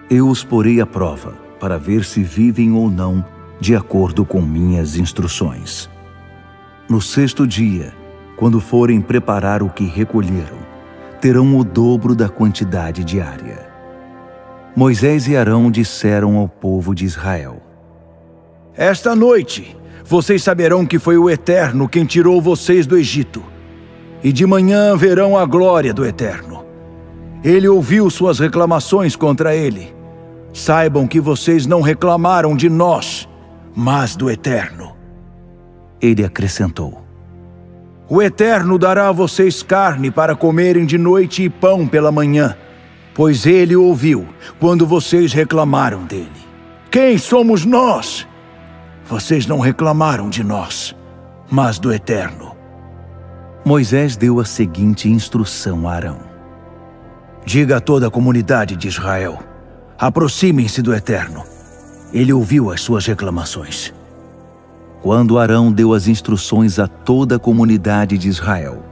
Eu os porei à prova para ver se vivem ou não de acordo com minhas instruções. No 6º dia, quando forem preparar o que recolheram, terão o dobro da quantidade diária. Moisés e Arão disseram ao povo de Israel: Esta noite vocês saberão que foi o Eterno quem tirou vocês do Egito, e de manhã verão a glória do Eterno. Ele ouviu suas reclamações contra ele. Saibam que vocês não reclamaram de nós, mas do Eterno. Ele acrescentou: O Eterno dará a vocês carne para comerem de noite e pão pela manhã, pois ele ouviu quando vocês reclamaram dele. Quem somos nós? Vocês não reclamaram de nós, mas do Eterno. Moisés deu a seguinte instrução a Arão: Diga a toda a comunidade de Israel: aproximem-se do Eterno. Ele ouviu as suas reclamações. Quando Arão deu as instruções a toda a comunidade de Israel,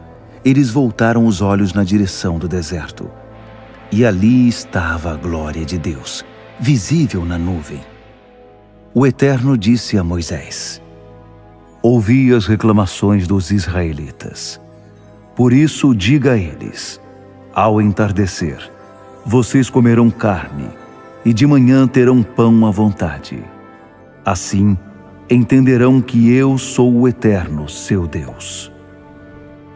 eles voltaram os olhos na direção do deserto e ali estava a glória de Deus, visível na nuvem. O Eterno disse a Moisés: ouvi as reclamações dos israelitas. Por isso diga a eles: ao entardecer, vocês comerão carne, e de manhã terão pão à vontade. Assim, entenderão que eu sou o Eterno, seu Deus.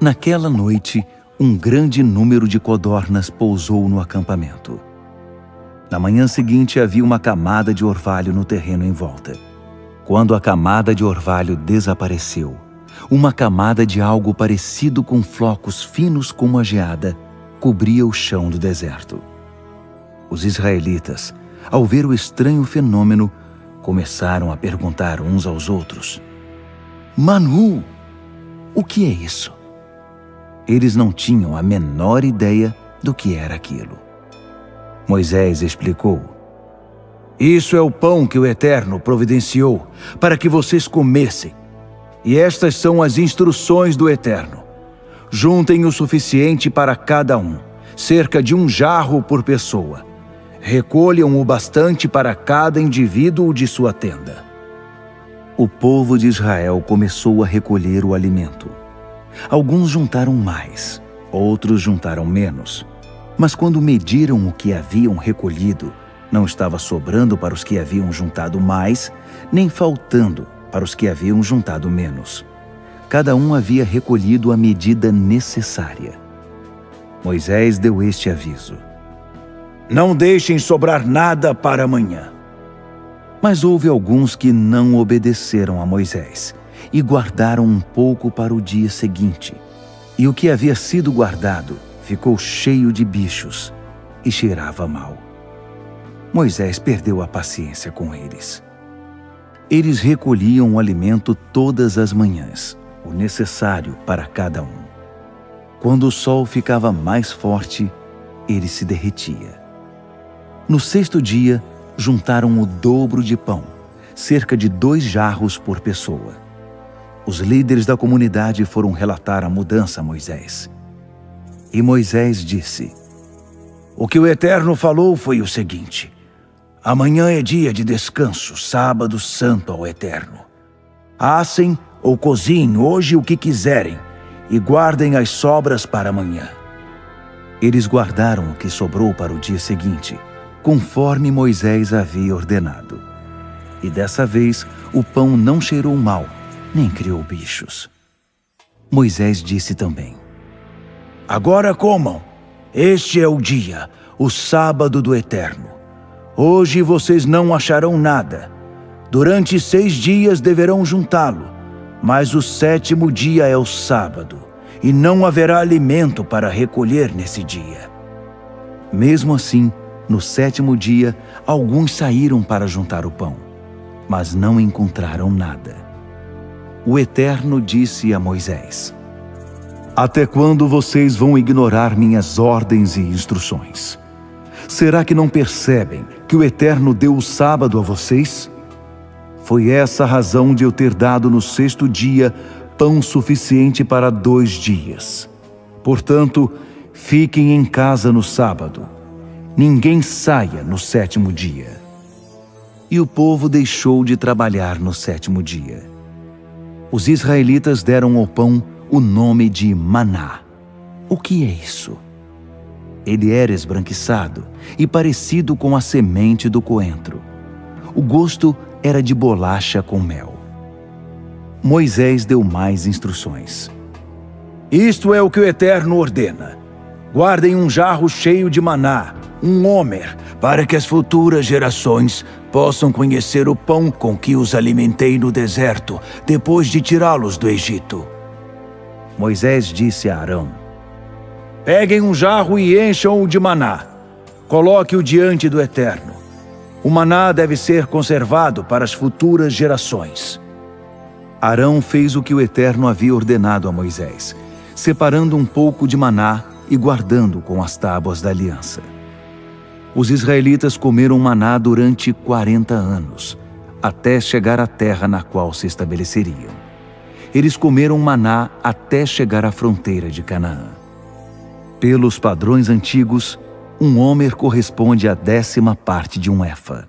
Naquela noite, um grande número de codornas pousou no acampamento. Na manhã seguinte havia uma camada de orvalho no terreno em volta. Quando a camada de orvalho desapareceu, uma camada de algo parecido com flocos finos como a geada cobria o chão do deserto. Os israelitas, ao ver o estranho fenômeno, começaram a perguntar uns aos outros: Manu, o que é isso? Eles não tinham a menor ideia do que era aquilo. Moisés explicou: isso é o pão que o Eterno providenciou para que vocês comessem. E estas são as instruções do Eterno. Juntem o suficiente para cada um, cerca de 1 jarro por pessoa. Recolham o bastante para cada indivíduo de sua tenda. O povo de Israel começou a recolher o alimento. Alguns juntaram mais, outros juntaram menos. Mas quando mediram o que haviam recolhido, não estava sobrando para os que haviam juntado mais, nem faltando para os que haviam juntado menos. Cada um havia recolhido a medida necessária. Moisés deu este aviso: não deixem sobrar nada para amanhã. Mas houve alguns que não obedeceram a Moisés e guardaram um pouco para o dia seguinte. E o que havia sido guardado ficou cheio de bichos e cheirava mal. Moisés perdeu a paciência com eles. Eles recolhiam o alimento todas as manhãs, o necessário para cada um. Quando o sol ficava mais forte, ele se derretia. No 6º dia, juntaram o dobro de pão, cerca de 2 jarros por pessoa. Os líderes da comunidade foram relatar a mudança a Moisés. E Moisés disse: o que o Eterno falou foi o seguinte: amanhã é dia de descanso, sábado santo ao Eterno. Assem ou cozinhem hoje o que quiserem e guardem as sobras para amanhã. Eles guardaram o que sobrou para o dia seguinte, conforme Moisés havia ordenado. E dessa vez o pão não cheirou mal, nem criou bichos. Moisés disse também: agora comam, este é o dia, o sábado do Eterno. Hoje vocês não acharão nada. Durante 6 dias deverão juntá-lo, mas o 7º dia é o sábado, e não haverá alimento para recolher nesse dia. Mesmo assim, no 7º dia, alguns saíram para juntar o pão, mas não encontraram nada. O Eterno disse a Moisés: até quando vocês vão ignorar minhas ordens e instruções? Será que não percebem que o Eterno deu o sábado a vocês? Foi essa a razão de eu ter dado no 6º dia pão suficiente para 2 dias. Portanto, fiquem em casa no sábado. Ninguém saia no 7º dia. E o povo deixou de trabalhar no 7º dia. Os israelitas deram ao pão o nome de maná. O que é isso? Ele era esbranquiçado e parecido com a semente do coentro. O gosto era de bolacha com mel. Moisés deu mais instruções. Isto é o que o Eterno ordena: guardem 1 jarro cheio de maná, 1 homer, para que as futuras gerações possam conhecer o pão com que os alimentei no deserto, depois de tirá-los do Egito. Moisés disse a Arão: peguem 1 jarro e encham-o de maná. Coloque-o diante do Eterno. O maná deve ser conservado para as futuras gerações. Arão fez o que o Eterno havia ordenado a Moisés, separando um pouco de maná e guardando com as tábuas da aliança. Os israelitas comeram maná durante 40 anos, até chegar à terra na qual se estabeleceriam. Eles comeram maná até chegar à fronteira de Canaã. Pelos padrões antigos, Um homer corresponde à 10ª parte de um éfa.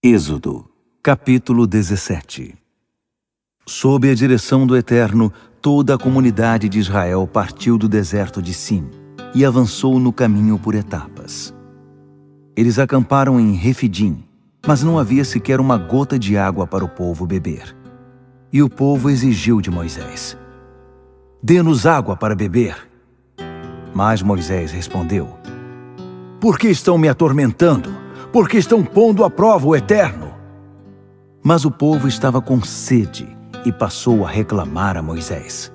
Êxodo, capítulo 17. Sob a direção do Eterno, toda a comunidade de Israel partiu do deserto de Sim e avançou no caminho por etapas. Eles acamparam em Refidim, mas não havia sequer uma gota de água para o povo beber. E o povo exigiu de Moisés: "Dê-nos água para beber." Mas Moisés respondeu: "Por que estão me atormentando? Por que estão pondo à prova o Eterno?" Mas o povo estava com sede e passou a reclamar a Moisés: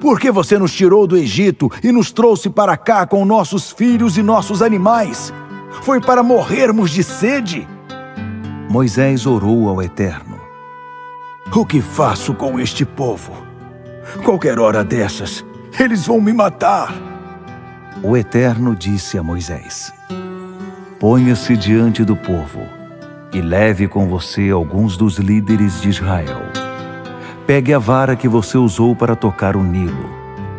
"Por que você nos tirou do Egito e nos trouxe para cá com nossos filhos e nossos animais? Foi para morrermos de sede?" Moisés orou ao Eterno: "O que faço com este povo? Qualquer hora dessas, eles vão me matar." O Eterno disse a Moisés: "Ponha-se diante do povo e leve com você alguns dos líderes de Israel. Pegue a vara que você usou para tocar o Nilo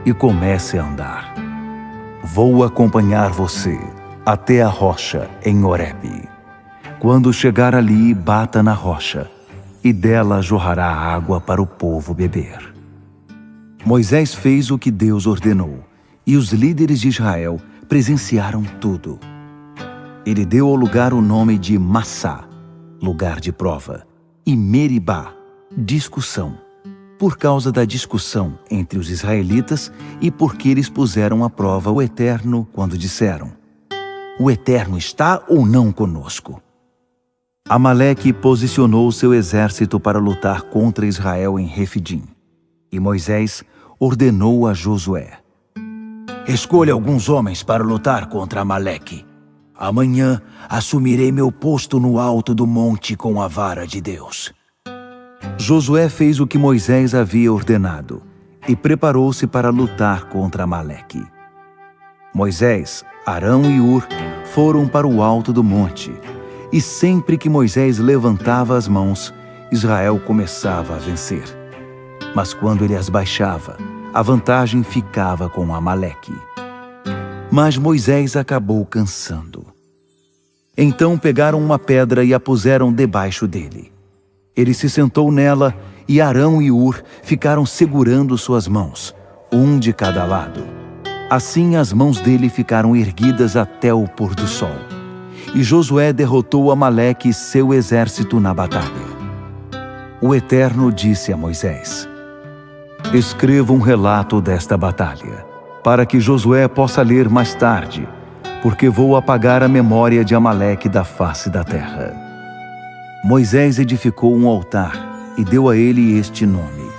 e comece a andar. Vou acompanhar você até a rocha em Horebe. Quando chegar ali, bata na rocha, e dela jorrará água para o povo beber." Moisés fez o que Deus ordenou, e os líderes de Israel presenciaram tudo. Ele deu ao lugar o nome de Massá, lugar de prova, e Meribá, discussão, por causa da discussão entre os israelitas e porque eles puseram à prova o Eterno quando disseram: "O Eterno está ou não conosco?" Amaleque posicionou seu exército para lutar contra Israel em Refidim, e Moisés ordenou a Josué: "Escolha alguns homens para lutar contra Amaleque. Amanhã assumirei meu posto no alto do monte com a vara de Deus." Josué fez o que Moisés havia ordenado e preparou-se para lutar contra Amaleque. Moisés, Arão e Hur foram para o alto do monte, e sempre que Moisés levantava as mãos, Israel começava a vencer. Mas quando ele as baixava, a vantagem ficava com Amaleque. Mas Moisés acabou cansando. Então pegaram uma pedra e a puseram debaixo dele. Ele se sentou nela e Arão e Hur ficaram segurando suas mãos, um de cada lado. Assim as mãos dele ficaram erguidas até o pôr do sol. E Josué derrotou Amaleque e seu exército na batalha. O Eterno disse a Moisés: "Escreva um relato desta batalha, para que Josué possa ler mais tarde, porque vou apagar a memória de Amaleque da face da terra." Moisés edificou um altar e deu a ele este nome: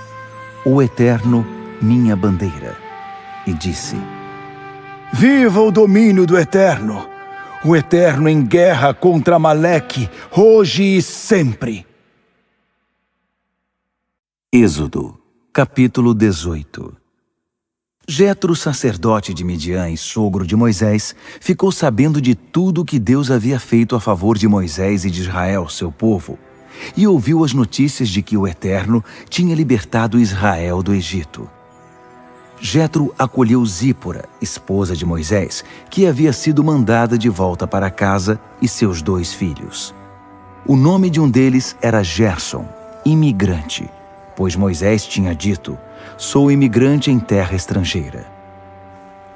"O Eterno, minha bandeira." E disse: "Viva o domínio do Eterno! O Eterno em guerra contra Amaleque, hoje e sempre." Êxodo, capítulo 18. Jetro, sacerdote de Midian e sogro de Moisés, ficou sabendo de tudo que Deus havia feito a favor de Moisés e de Israel, seu povo, e ouviu as notícias de que o Eterno tinha libertado Israel do Egito. Jetro acolheu Zípora, esposa de Moisés, que havia sido mandada de volta para casa, e seus 2 filhos. O nome de um deles era Gerson, imigrante, pois Moisés tinha dito: "Sou imigrante em terra estrangeira."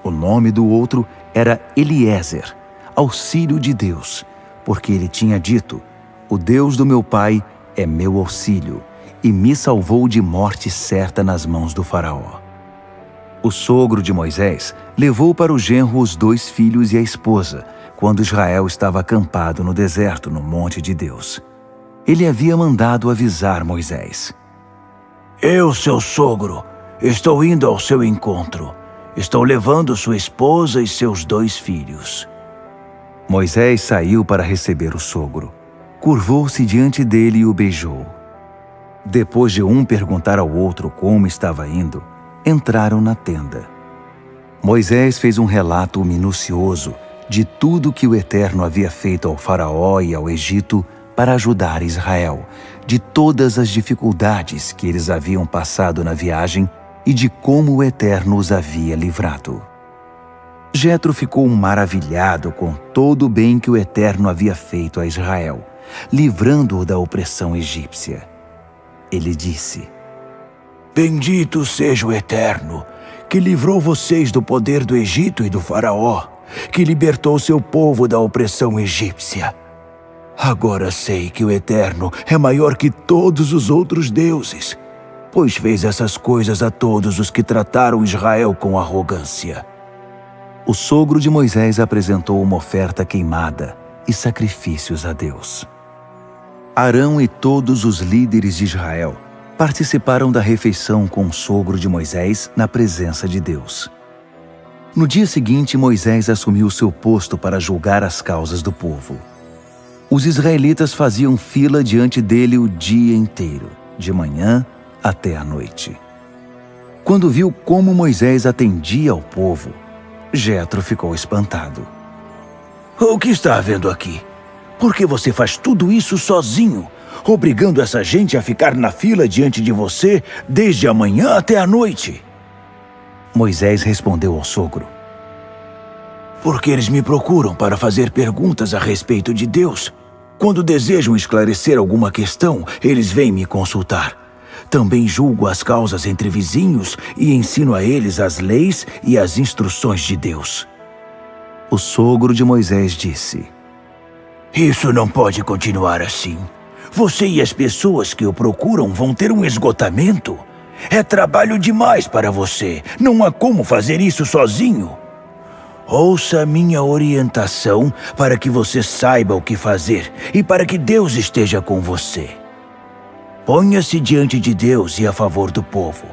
O nome do outro era Eliezer, auxílio de Deus, porque ele tinha dito: "O Deus do meu pai é meu auxílio, e me salvou de morte certa nas mãos do faraó." O sogro de Moisés levou para o genro os 2 filhos e a esposa, quando Israel estava acampado no deserto, no monte de Deus. Ele havia mandado avisar Moisés: "Eu, seu sogro, estou indo ao seu encontro. Estou levando sua esposa e seus 2 filhos." Moisés saiu para receber o sogro. Curvou-se diante dele e o beijou. Depois de um perguntar ao outro como estava indo, entraram na tenda. Moisés fez um relato minucioso de tudo que o Eterno havia feito ao faraó e ao Egito para ajudar Israel, de todas as dificuldades que eles haviam passado na viagem e de como o Eterno os havia livrado. Jetro ficou maravilhado com todo o bem que o Eterno havia feito a Israel, livrando-o da opressão egípcia. Ele disse: Bendito seja o Eterno, que livrou vocês do poder do Egito e do faraó, que libertou seu povo da opressão egípcia. Agora sei que o Eterno é maior que todos os outros deuses, pois fez essas coisas a todos os que trataram Israel com arrogância. O sogro de Moisés apresentou uma oferta queimada e sacrifícios a Deus. Arão e todos os líderes de Israel participaram da refeição com o sogro de Moisés na presença de Deus. No dia seguinte, Moisés assumiu seu posto para julgar as causas do povo. Os israelitas faziam fila diante dele o dia inteiro, de manhã até a noite. Quando viu como Moisés atendia ao povo, Jetro ficou espantado. O que está havendo aqui? Por que você faz tudo isso sozinho, obrigando essa gente a ficar na fila diante de você desde a manhã até a noite? Moisés respondeu ao sogro: Porque eles me procuram para fazer perguntas a respeito de Deus. Quando desejam esclarecer alguma questão, eles vêm me consultar. Também julgo as causas entre vizinhos e ensino a eles as leis e as instruções de Deus. O sogro de Moisés disse: Isso não pode continuar assim. Você e as pessoas que o procuram vão ter um esgotamento. É trabalho demais para você. Não há como fazer isso sozinho. Ouça minha orientação para que você saiba o que fazer e para que Deus esteja com você. Ponha-se diante de Deus e a favor do povo,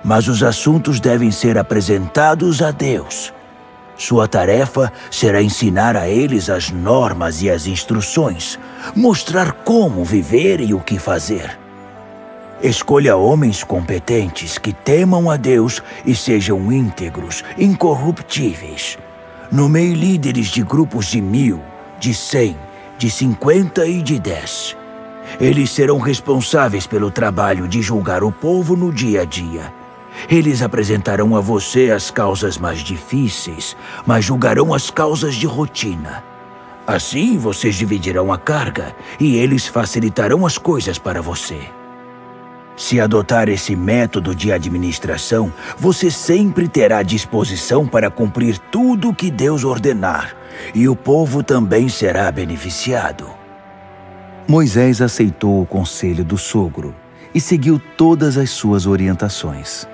mas os assuntos devem ser apresentados a Deus. Sua tarefa será ensinar a eles as normas e as instruções, mostrar como viver e o que fazer. Escolha homens competentes que temam a Deus e sejam íntegros, incorruptíveis. Nomeie líderes de grupos de 1000, de 100, de 50 e de 10. Eles serão responsáveis pelo trabalho de julgar o povo no dia a dia. Eles apresentarão a você as causas mais difíceis, mas julgarão as causas de rotina. Assim, vocês dividirão a carga e eles facilitarão as coisas para você. Se adotar esse método de administração, você sempre terá disposição para cumprir tudo o que Deus ordenar, e o povo também será beneficiado. Moisés aceitou o conselho do sogro e seguiu todas as suas orientações.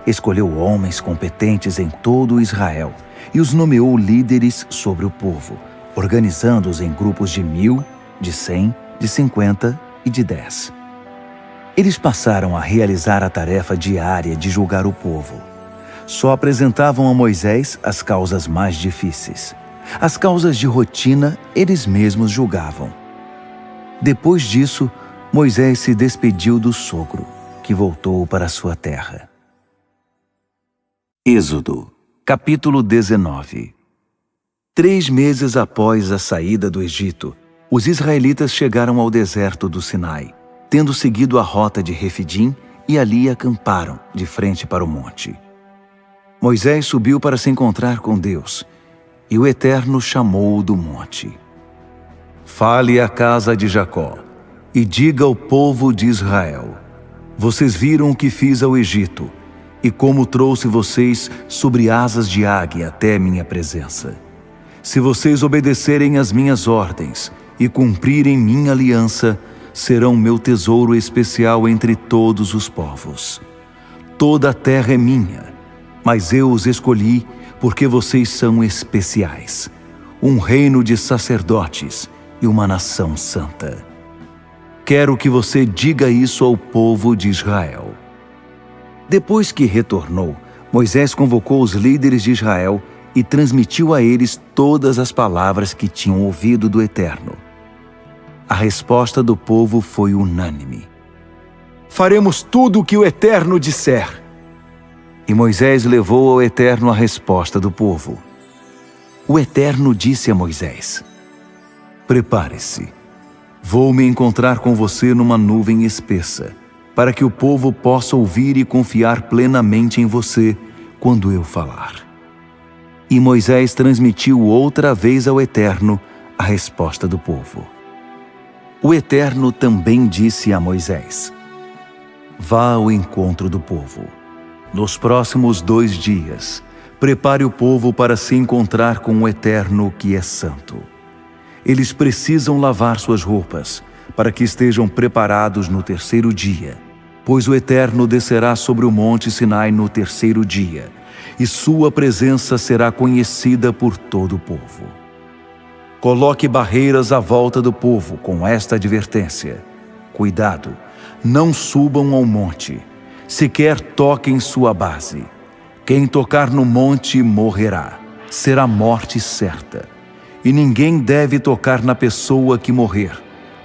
Escolheu homens competentes em todo Israel e os nomeou líderes sobre o povo, organizando-os em grupos de 1000, de 100, de 50 e de 10. Eles passaram a realizar a tarefa diária de julgar o povo. Só apresentavam a Moisés as causas mais difíceis. As causas de rotina eles mesmos julgavam. Depois disso, Moisés se despediu do sogro, que voltou para sua terra. Êxodo, capítulo 19. 3 meses após a saída do Egito, os israelitas chegaram ao deserto do Sinai, tendo seguido a rota de Refidim, e ali acamparam, de frente para o monte. Moisés subiu para se encontrar com Deus, e o Eterno chamou-o do monte. Fale à casa de Jacó, e diga ao povo de Israel: Vocês viram o que fiz ao Egito, e como trouxe vocês sobre asas de águia até minha presença. Se vocês obedecerem às minhas ordens e cumprirem minha aliança, serão meu tesouro especial entre todos os povos. Toda a terra é minha, mas eu os escolhi porque vocês são especiais, um reino de sacerdotes e uma nação santa. Quero que você diga isso ao povo de Israel. Depois que retornou, Moisés convocou os líderes de Israel e transmitiu a eles todas as palavras que tinham ouvido do Eterno. A resposta do povo foi unânime: Faremos tudo o que o Eterno disser. E Moisés levou ao Eterno a resposta do povo. O Eterno disse a Moisés: Prepare-se. Vou me encontrar com você numa nuvem espessa, para que o povo possa ouvir e confiar plenamente em você quando eu falar. E Moisés transmitiu outra vez ao Eterno a resposta do povo. O Eterno também disse a Moisés: Vá ao encontro do povo. Nos próximos 2 dias, prepare o povo para se encontrar com o Eterno, que é santo. Eles precisam lavar suas roupas, para que estejam preparados no 3º dia, pois o Eterno descerá sobre o monte Sinai no 3º dia, e sua presença será conhecida por todo o povo. Coloque barreiras à volta do povo com esta advertência: cuidado, não subam ao monte, sequer toquem sua base. Quem tocar no monte morrerá, será morte certa. E ninguém deve tocar na pessoa que morrer,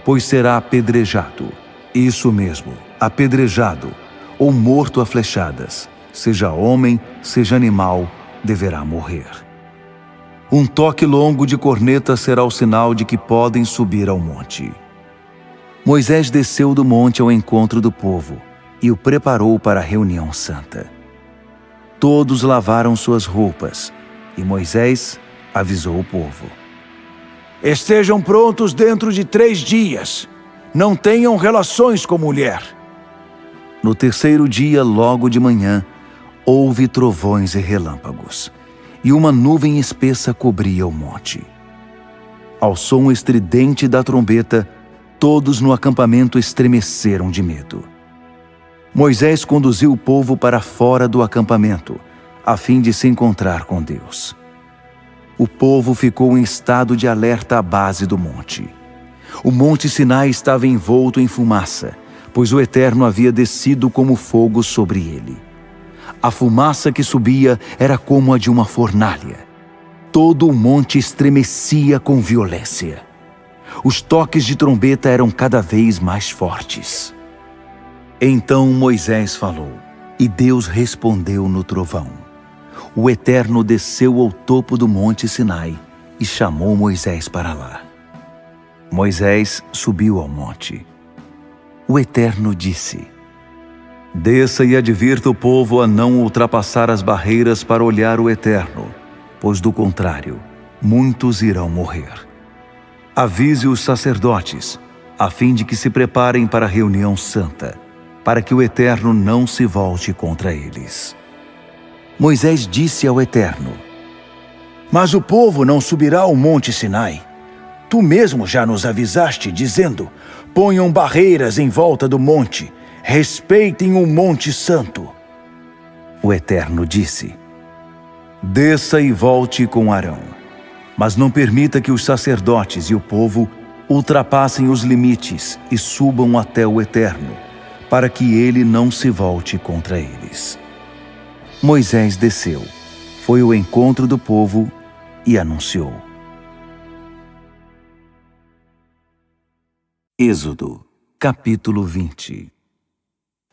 pois será apedrejado. Isso mesmo, apedrejado, ou morto a flechadas. Seja homem, seja animal, deverá morrer. Um toque longo de corneta será o sinal de que podem subir ao monte. Moisés desceu do monte ao encontro do povo e o preparou para a reunião santa. Todos lavaram suas roupas e Moisés avisou o povo: Estejam prontos dentro de 3 dias. Não tenham relações com mulher. No 3º dia, logo de manhã, houve trovões e relâmpagos, e uma nuvem espessa cobria o monte. Ao som estridente da trombeta, todos no acampamento estremeceram de medo. Moisés conduziu o povo para fora do acampamento, a fim de se encontrar com Deus. O povo ficou em estado de alerta à base do monte. O monte Sinai estava envolto em fumaça, pois o Eterno havia descido como fogo sobre ele. A fumaça que subia era como a de uma fornalha. Todo o monte estremecia com violência. Os toques de trombeta eram cada vez mais fortes. Então Moisés falou, e Deus respondeu no trovão. O Eterno desceu ao topo do monte Sinai e chamou Moisés para lá. Moisés subiu ao monte. O Eterno disse: Desça e advirta o povo a não ultrapassar as barreiras para olhar o Eterno, pois do contrário, muitos irão morrer. Avise os sacerdotes, a fim de que se preparem para a reunião santa, para que o Eterno não se volte contra eles. Moisés disse ao Eterno: Mas o povo não subirá ao monte Sinai. Tu mesmo já nos avisaste, dizendo: Ponham barreiras em volta do monte, respeitem o monte santo. O Eterno disse: Desça e volte com Arão, mas não permita que os sacerdotes e o povo ultrapassem os limites e subam até o Eterno, para que ele não se volte contra eles. Moisés desceu, foi ao encontro do povo e anunciou. Êxodo, capítulo 20.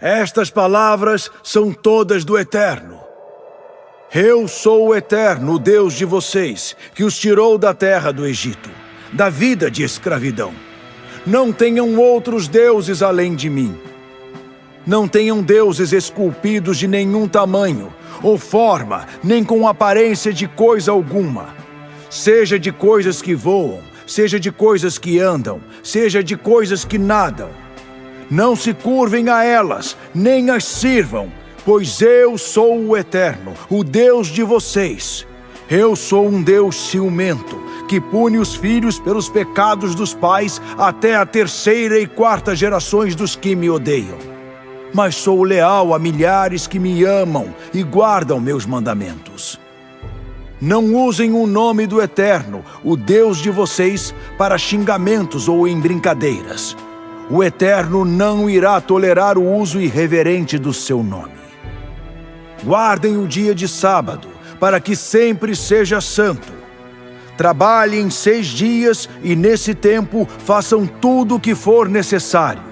Estas palavras são todas do Eterno. Eu sou o Eterno, o Deus de vocês, que os tirou da terra do Egito, da vida de escravidão. Não tenham outros deuses além de mim. Não tenham deuses esculpidos de nenhum tamanho, ou forma, nem com aparência de coisa alguma. Seja de coisas que voam, seja de coisas que andam, seja de coisas que nadam. Não se curvem a elas, nem as sirvam, pois eu sou o Eterno, o Deus de vocês. Eu sou um Deus ciumento, que pune os filhos pelos pecados dos pais até a 3ª e 4ª gerações dos que me odeiam. Mas sou leal a milhares que me amam e guardam meus mandamentos. Não usem o nome do Eterno, o Deus de vocês, para xingamentos ou em brincadeiras. O Eterno não irá tolerar o uso irreverente do seu nome. Guardem o dia de sábado, para que sempre seja santo. Trabalhem 6 dias e nesse tempo façam tudo o que for necessário.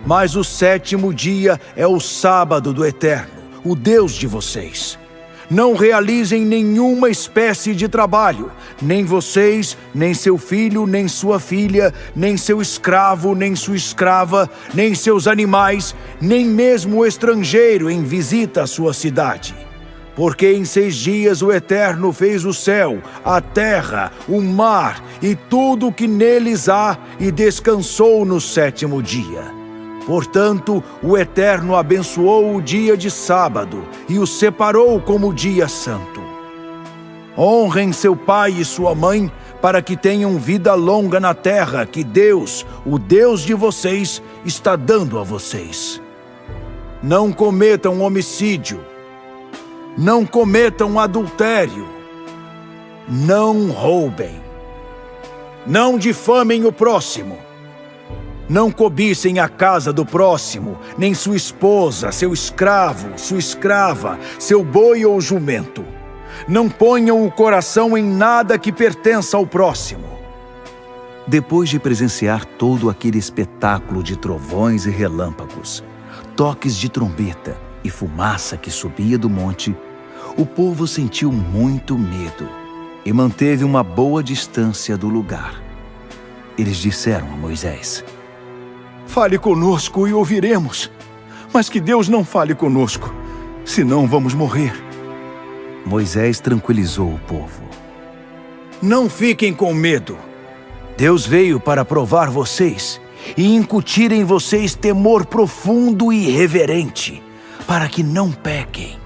Mas o 7º dia é o sábado do Eterno, o Deus de vocês. Não realizem nenhuma espécie de trabalho, nem vocês, nem seu filho, nem sua filha, nem seu escravo, nem sua escrava, nem seus animais, nem mesmo o estrangeiro em visita à sua cidade. Porque em 6 dias o Eterno fez o céu, a terra, o mar e tudo o que neles há, e descansou no 7º dia. Portanto, o Eterno abençoou o dia de sábado e o separou como dia santo. Honrem seu pai e sua mãe, para que tenham vida longa na terra que Deus, o Deus de vocês, está dando a vocês. Não cometam homicídio. Não cometam adultério. Não roubem. Não difamem o próximo. Não cobicem a casa do próximo, nem sua esposa, seu escravo, sua escrava, seu boi ou jumento. Não ponham o coração em nada que pertença ao próximo. Depois de presenciar todo aquele espetáculo de trovões e relâmpagos, toques de trombeta e fumaça que subia do monte, o povo sentiu muito medo e manteve uma boa distância do lugar. Eles disseram a Moisés: Fale conosco e ouviremos, mas que Deus não fale conosco, senão vamos morrer. Moisés tranquilizou o povo. Não fiquem com medo. Deus veio para provar vocês e incutir em vocês temor profundo e reverente, para que não pequem.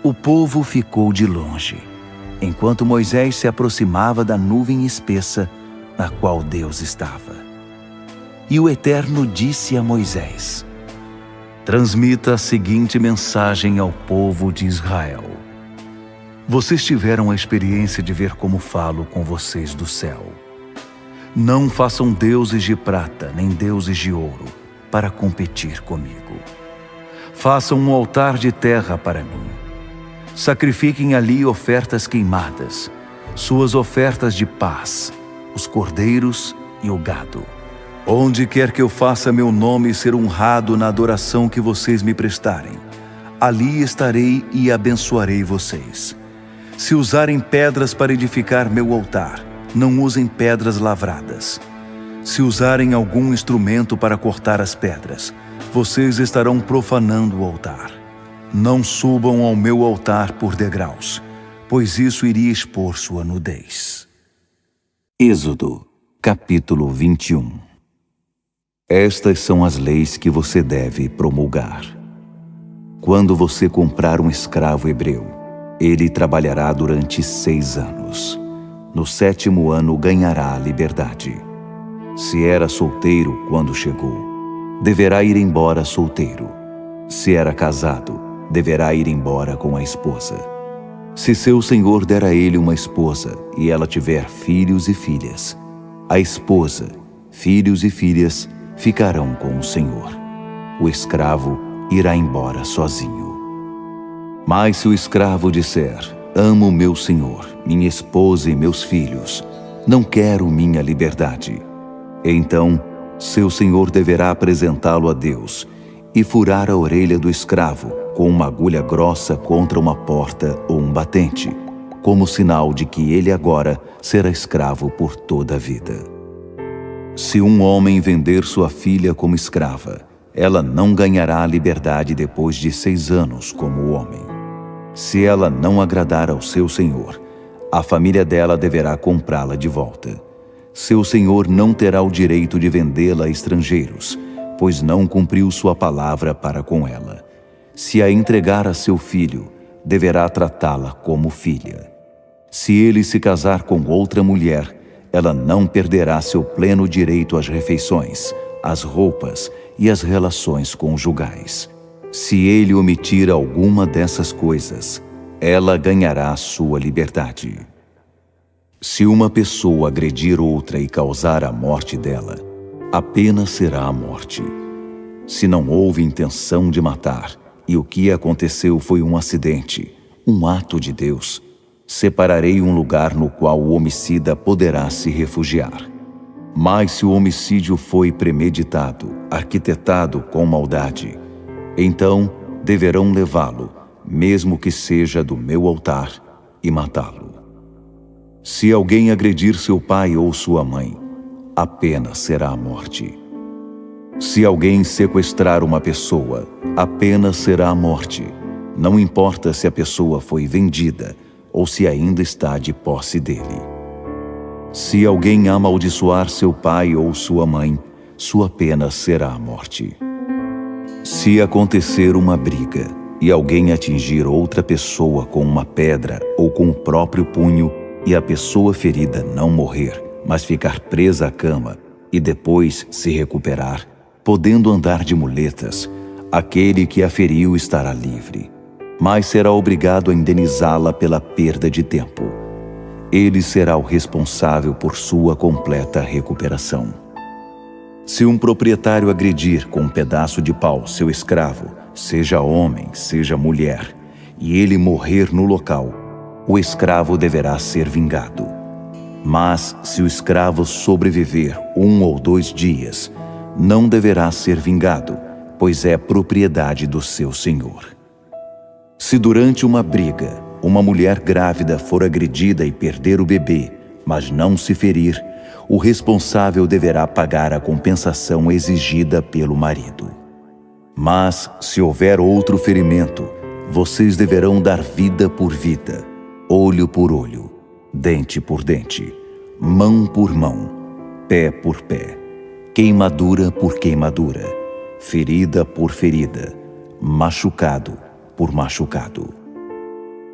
O povo ficou de longe, enquanto Moisés se aproximava da nuvem espessa na qual Deus estava. E o Eterno disse a Moisés: transmita a seguinte mensagem ao povo de Israel. Vocês tiveram a experiência de ver como falo com vocês do céu. Não façam deuses de prata nem deuses de ouro para competir comigo. Façam um altar de terra para mim. Sacrifiquem ali ofertas queimadas, suas ofertas de paz, os cordeiros e o gado. Onde quer que eu faça meu nome ser honrado na adoração que vocês me prestarem, ali estarei e abençoarei vocês. Se usarem pedras para edificar meu altar, não usem pedras lavradas. Se usarem algum instrumento para cortar as pedras, vocês estarão profanando o altar. Não subam ao meu altar por degraus, pois isso iria expor sua nudez. Êxodo, capítulo 21. Estas são as leis que você deve promulgar. Quando você comprar um escravo hebreu, ele trabalhará durante 6 anos. No 7º ano ganhará a liberdade. Se era solteiro quando chegou, deverá ir embora solteiro. Se era casado, deverá ir embora com a esposa. Se seu senhor der a ele uma esposa e ela tiver filhos e filhas, a esposa, filhos e filhas ficarão com o senhor. O escravo irá embora sozinho. Mas se o escravo disser: amo meu senhor, minha esposa e meus filhos, não quero minha liberdade, então seu senhor deverá apresentá-lo a Deus e furar a orelha do escravo com uma agulha grossa contra uma porta ou um batente, como sinal de que ele agora será escravo por toda a vida. Se um homem vender sua filha como escrava, ela não ganhará a liberdade depois de 6 anos como o homem. Se ela não agradar ao seu senhor, a família dela deverá comprá-la de volta. Seu senhor não terá o direito de vendê-la a estrangeiros, pois não cumpriu sua palavra para com ela. Se a entregar a seu filho, deverá tratá-la como filha. Se ele se casar com outra mulher, ela não perderá seu pleno direito às refeições, às roupas e às relações conjugais. Se ele omitir alguma dessas coisas, ela ganhará sua liberdade. Se uma pessoa agredir outra e causar a morte dela, a pena será a morte. Se não houve intenção de matar, e o que aconteceu foi um acidente, um ato de Deus, separarei um lugar no qual o homicida poderá se refugiar. Mas se o homicídio foi premeditado, arquitetado com maldade, então deverão levá-lo, mesmo que seja do meu altar, e matá-lo. Se alguém agredir seu pai ou sua mãe, a pena será a morte. Se alguém sequestrar uma pessoa, a pena será a morte. não importa se a pessoa foi vendida ou se ainda está de posse dele. Se alguém amaldiçoar seu pai ou sua mãe, sua pena será a morte. Se acontecer uma briga e alguém atingir outra pessoa com uma pedra ou com o próprio punho e a pessoa ferida não morrer, mas ficar presa à cama e depois se recuperar, podendo andar de muletas, aquele que a feriu estará livre, mas será obrigado a indenizá-la pela perda de tempo. Ele será o responsável por sua completa recuperação. Se um proprietário agredir com um pedaço de pau seu escravo, seja homem, seja mulher, e ele morrer no local, o escravo deverá ser vingado. Mas se o escravo sobreviver 1 ou 2 dias, não deverá ser vingado, pois é propriedade do seu senhor. Se durante uma briga, uma mulher grávida for agredida e perder o bebê, mas não se ferir, o responsável deverá pagar a compensação exigida pelo marido. Mas, se houver outro ferimento, vocês deverão dar vida por vida, olho por olho, dente por dente, mão por mão, pé por pé, queimadura por queimadura, ferida por ferida, machucado por machucado.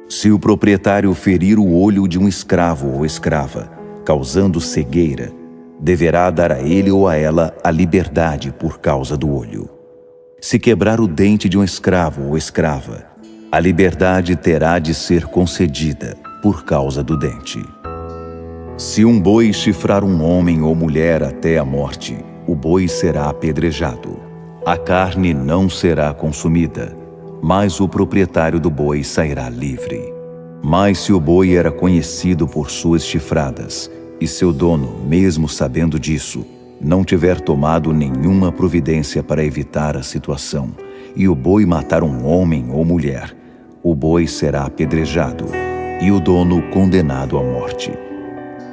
Se o proprietário ferir o olho de um escravo ou escrava, causando cegueira, deverá dar a ele ou a ela a liberdade por causa do olho. Se quebrar o dente de um escravo ou escrava, a liberdade terá de ser concedida por causa do dente. Se um boi chifrar um homem ou mulher até a morte, o boi será apedrejado. A carne não será consumida, mas o proprietário do boi sairá livre. Mas se o boi era conhecido por suas chifradas, e seu dono, mesmo sabendo disso, não tiver tomado nenhuma providência para evitar a situação, e o boi matar um homem ou mulher, o boi será apedrejado, e o dono condenado à morte.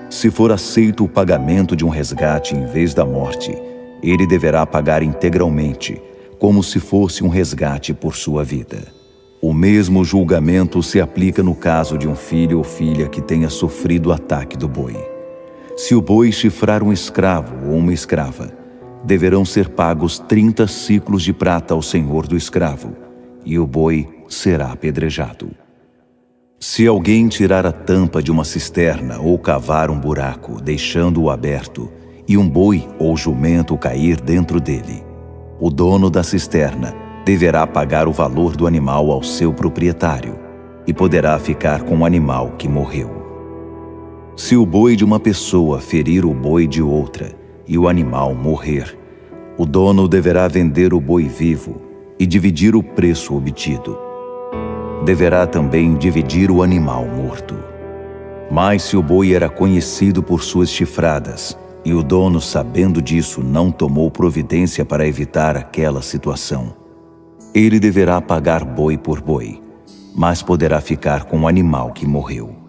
Se for aceito o pagamento de um resgate em vez da morte, ele deverá pagar integralmente, como se fosse um resgate por sua vida. O mesmo julgamento se aplica no caso de um filho ou filha que tenha sofrido o ataque do boi. Se o boi chifrar um escravo ou uma escrava, deverão ser pagos 30 siclos de prata ao senhor do escravo, e o boi será apedrejado. Se alguém tirar a tampa de uma cisterna ou cavar um buraco, deixando-o aberto, e um boi ou jumento cair dentro dele, o dono da cisterna deverá pagar o valor do animal ao seu proprietário e poderá ficar com o animal que morreu. Se o boi de uma pessoa ferir o boi de outra e o animal morrer, o dono deverá vender o boi vivo e dividir o preço obtido. Deverá também dividir o animal morto. Mas se o boi era conhecido por suas chifradas e o dono, sabendo disso, não tomou providência para evitar aquela situação, ele deverá pagar boi por boi, mas poderá ficar com o animal que morreu.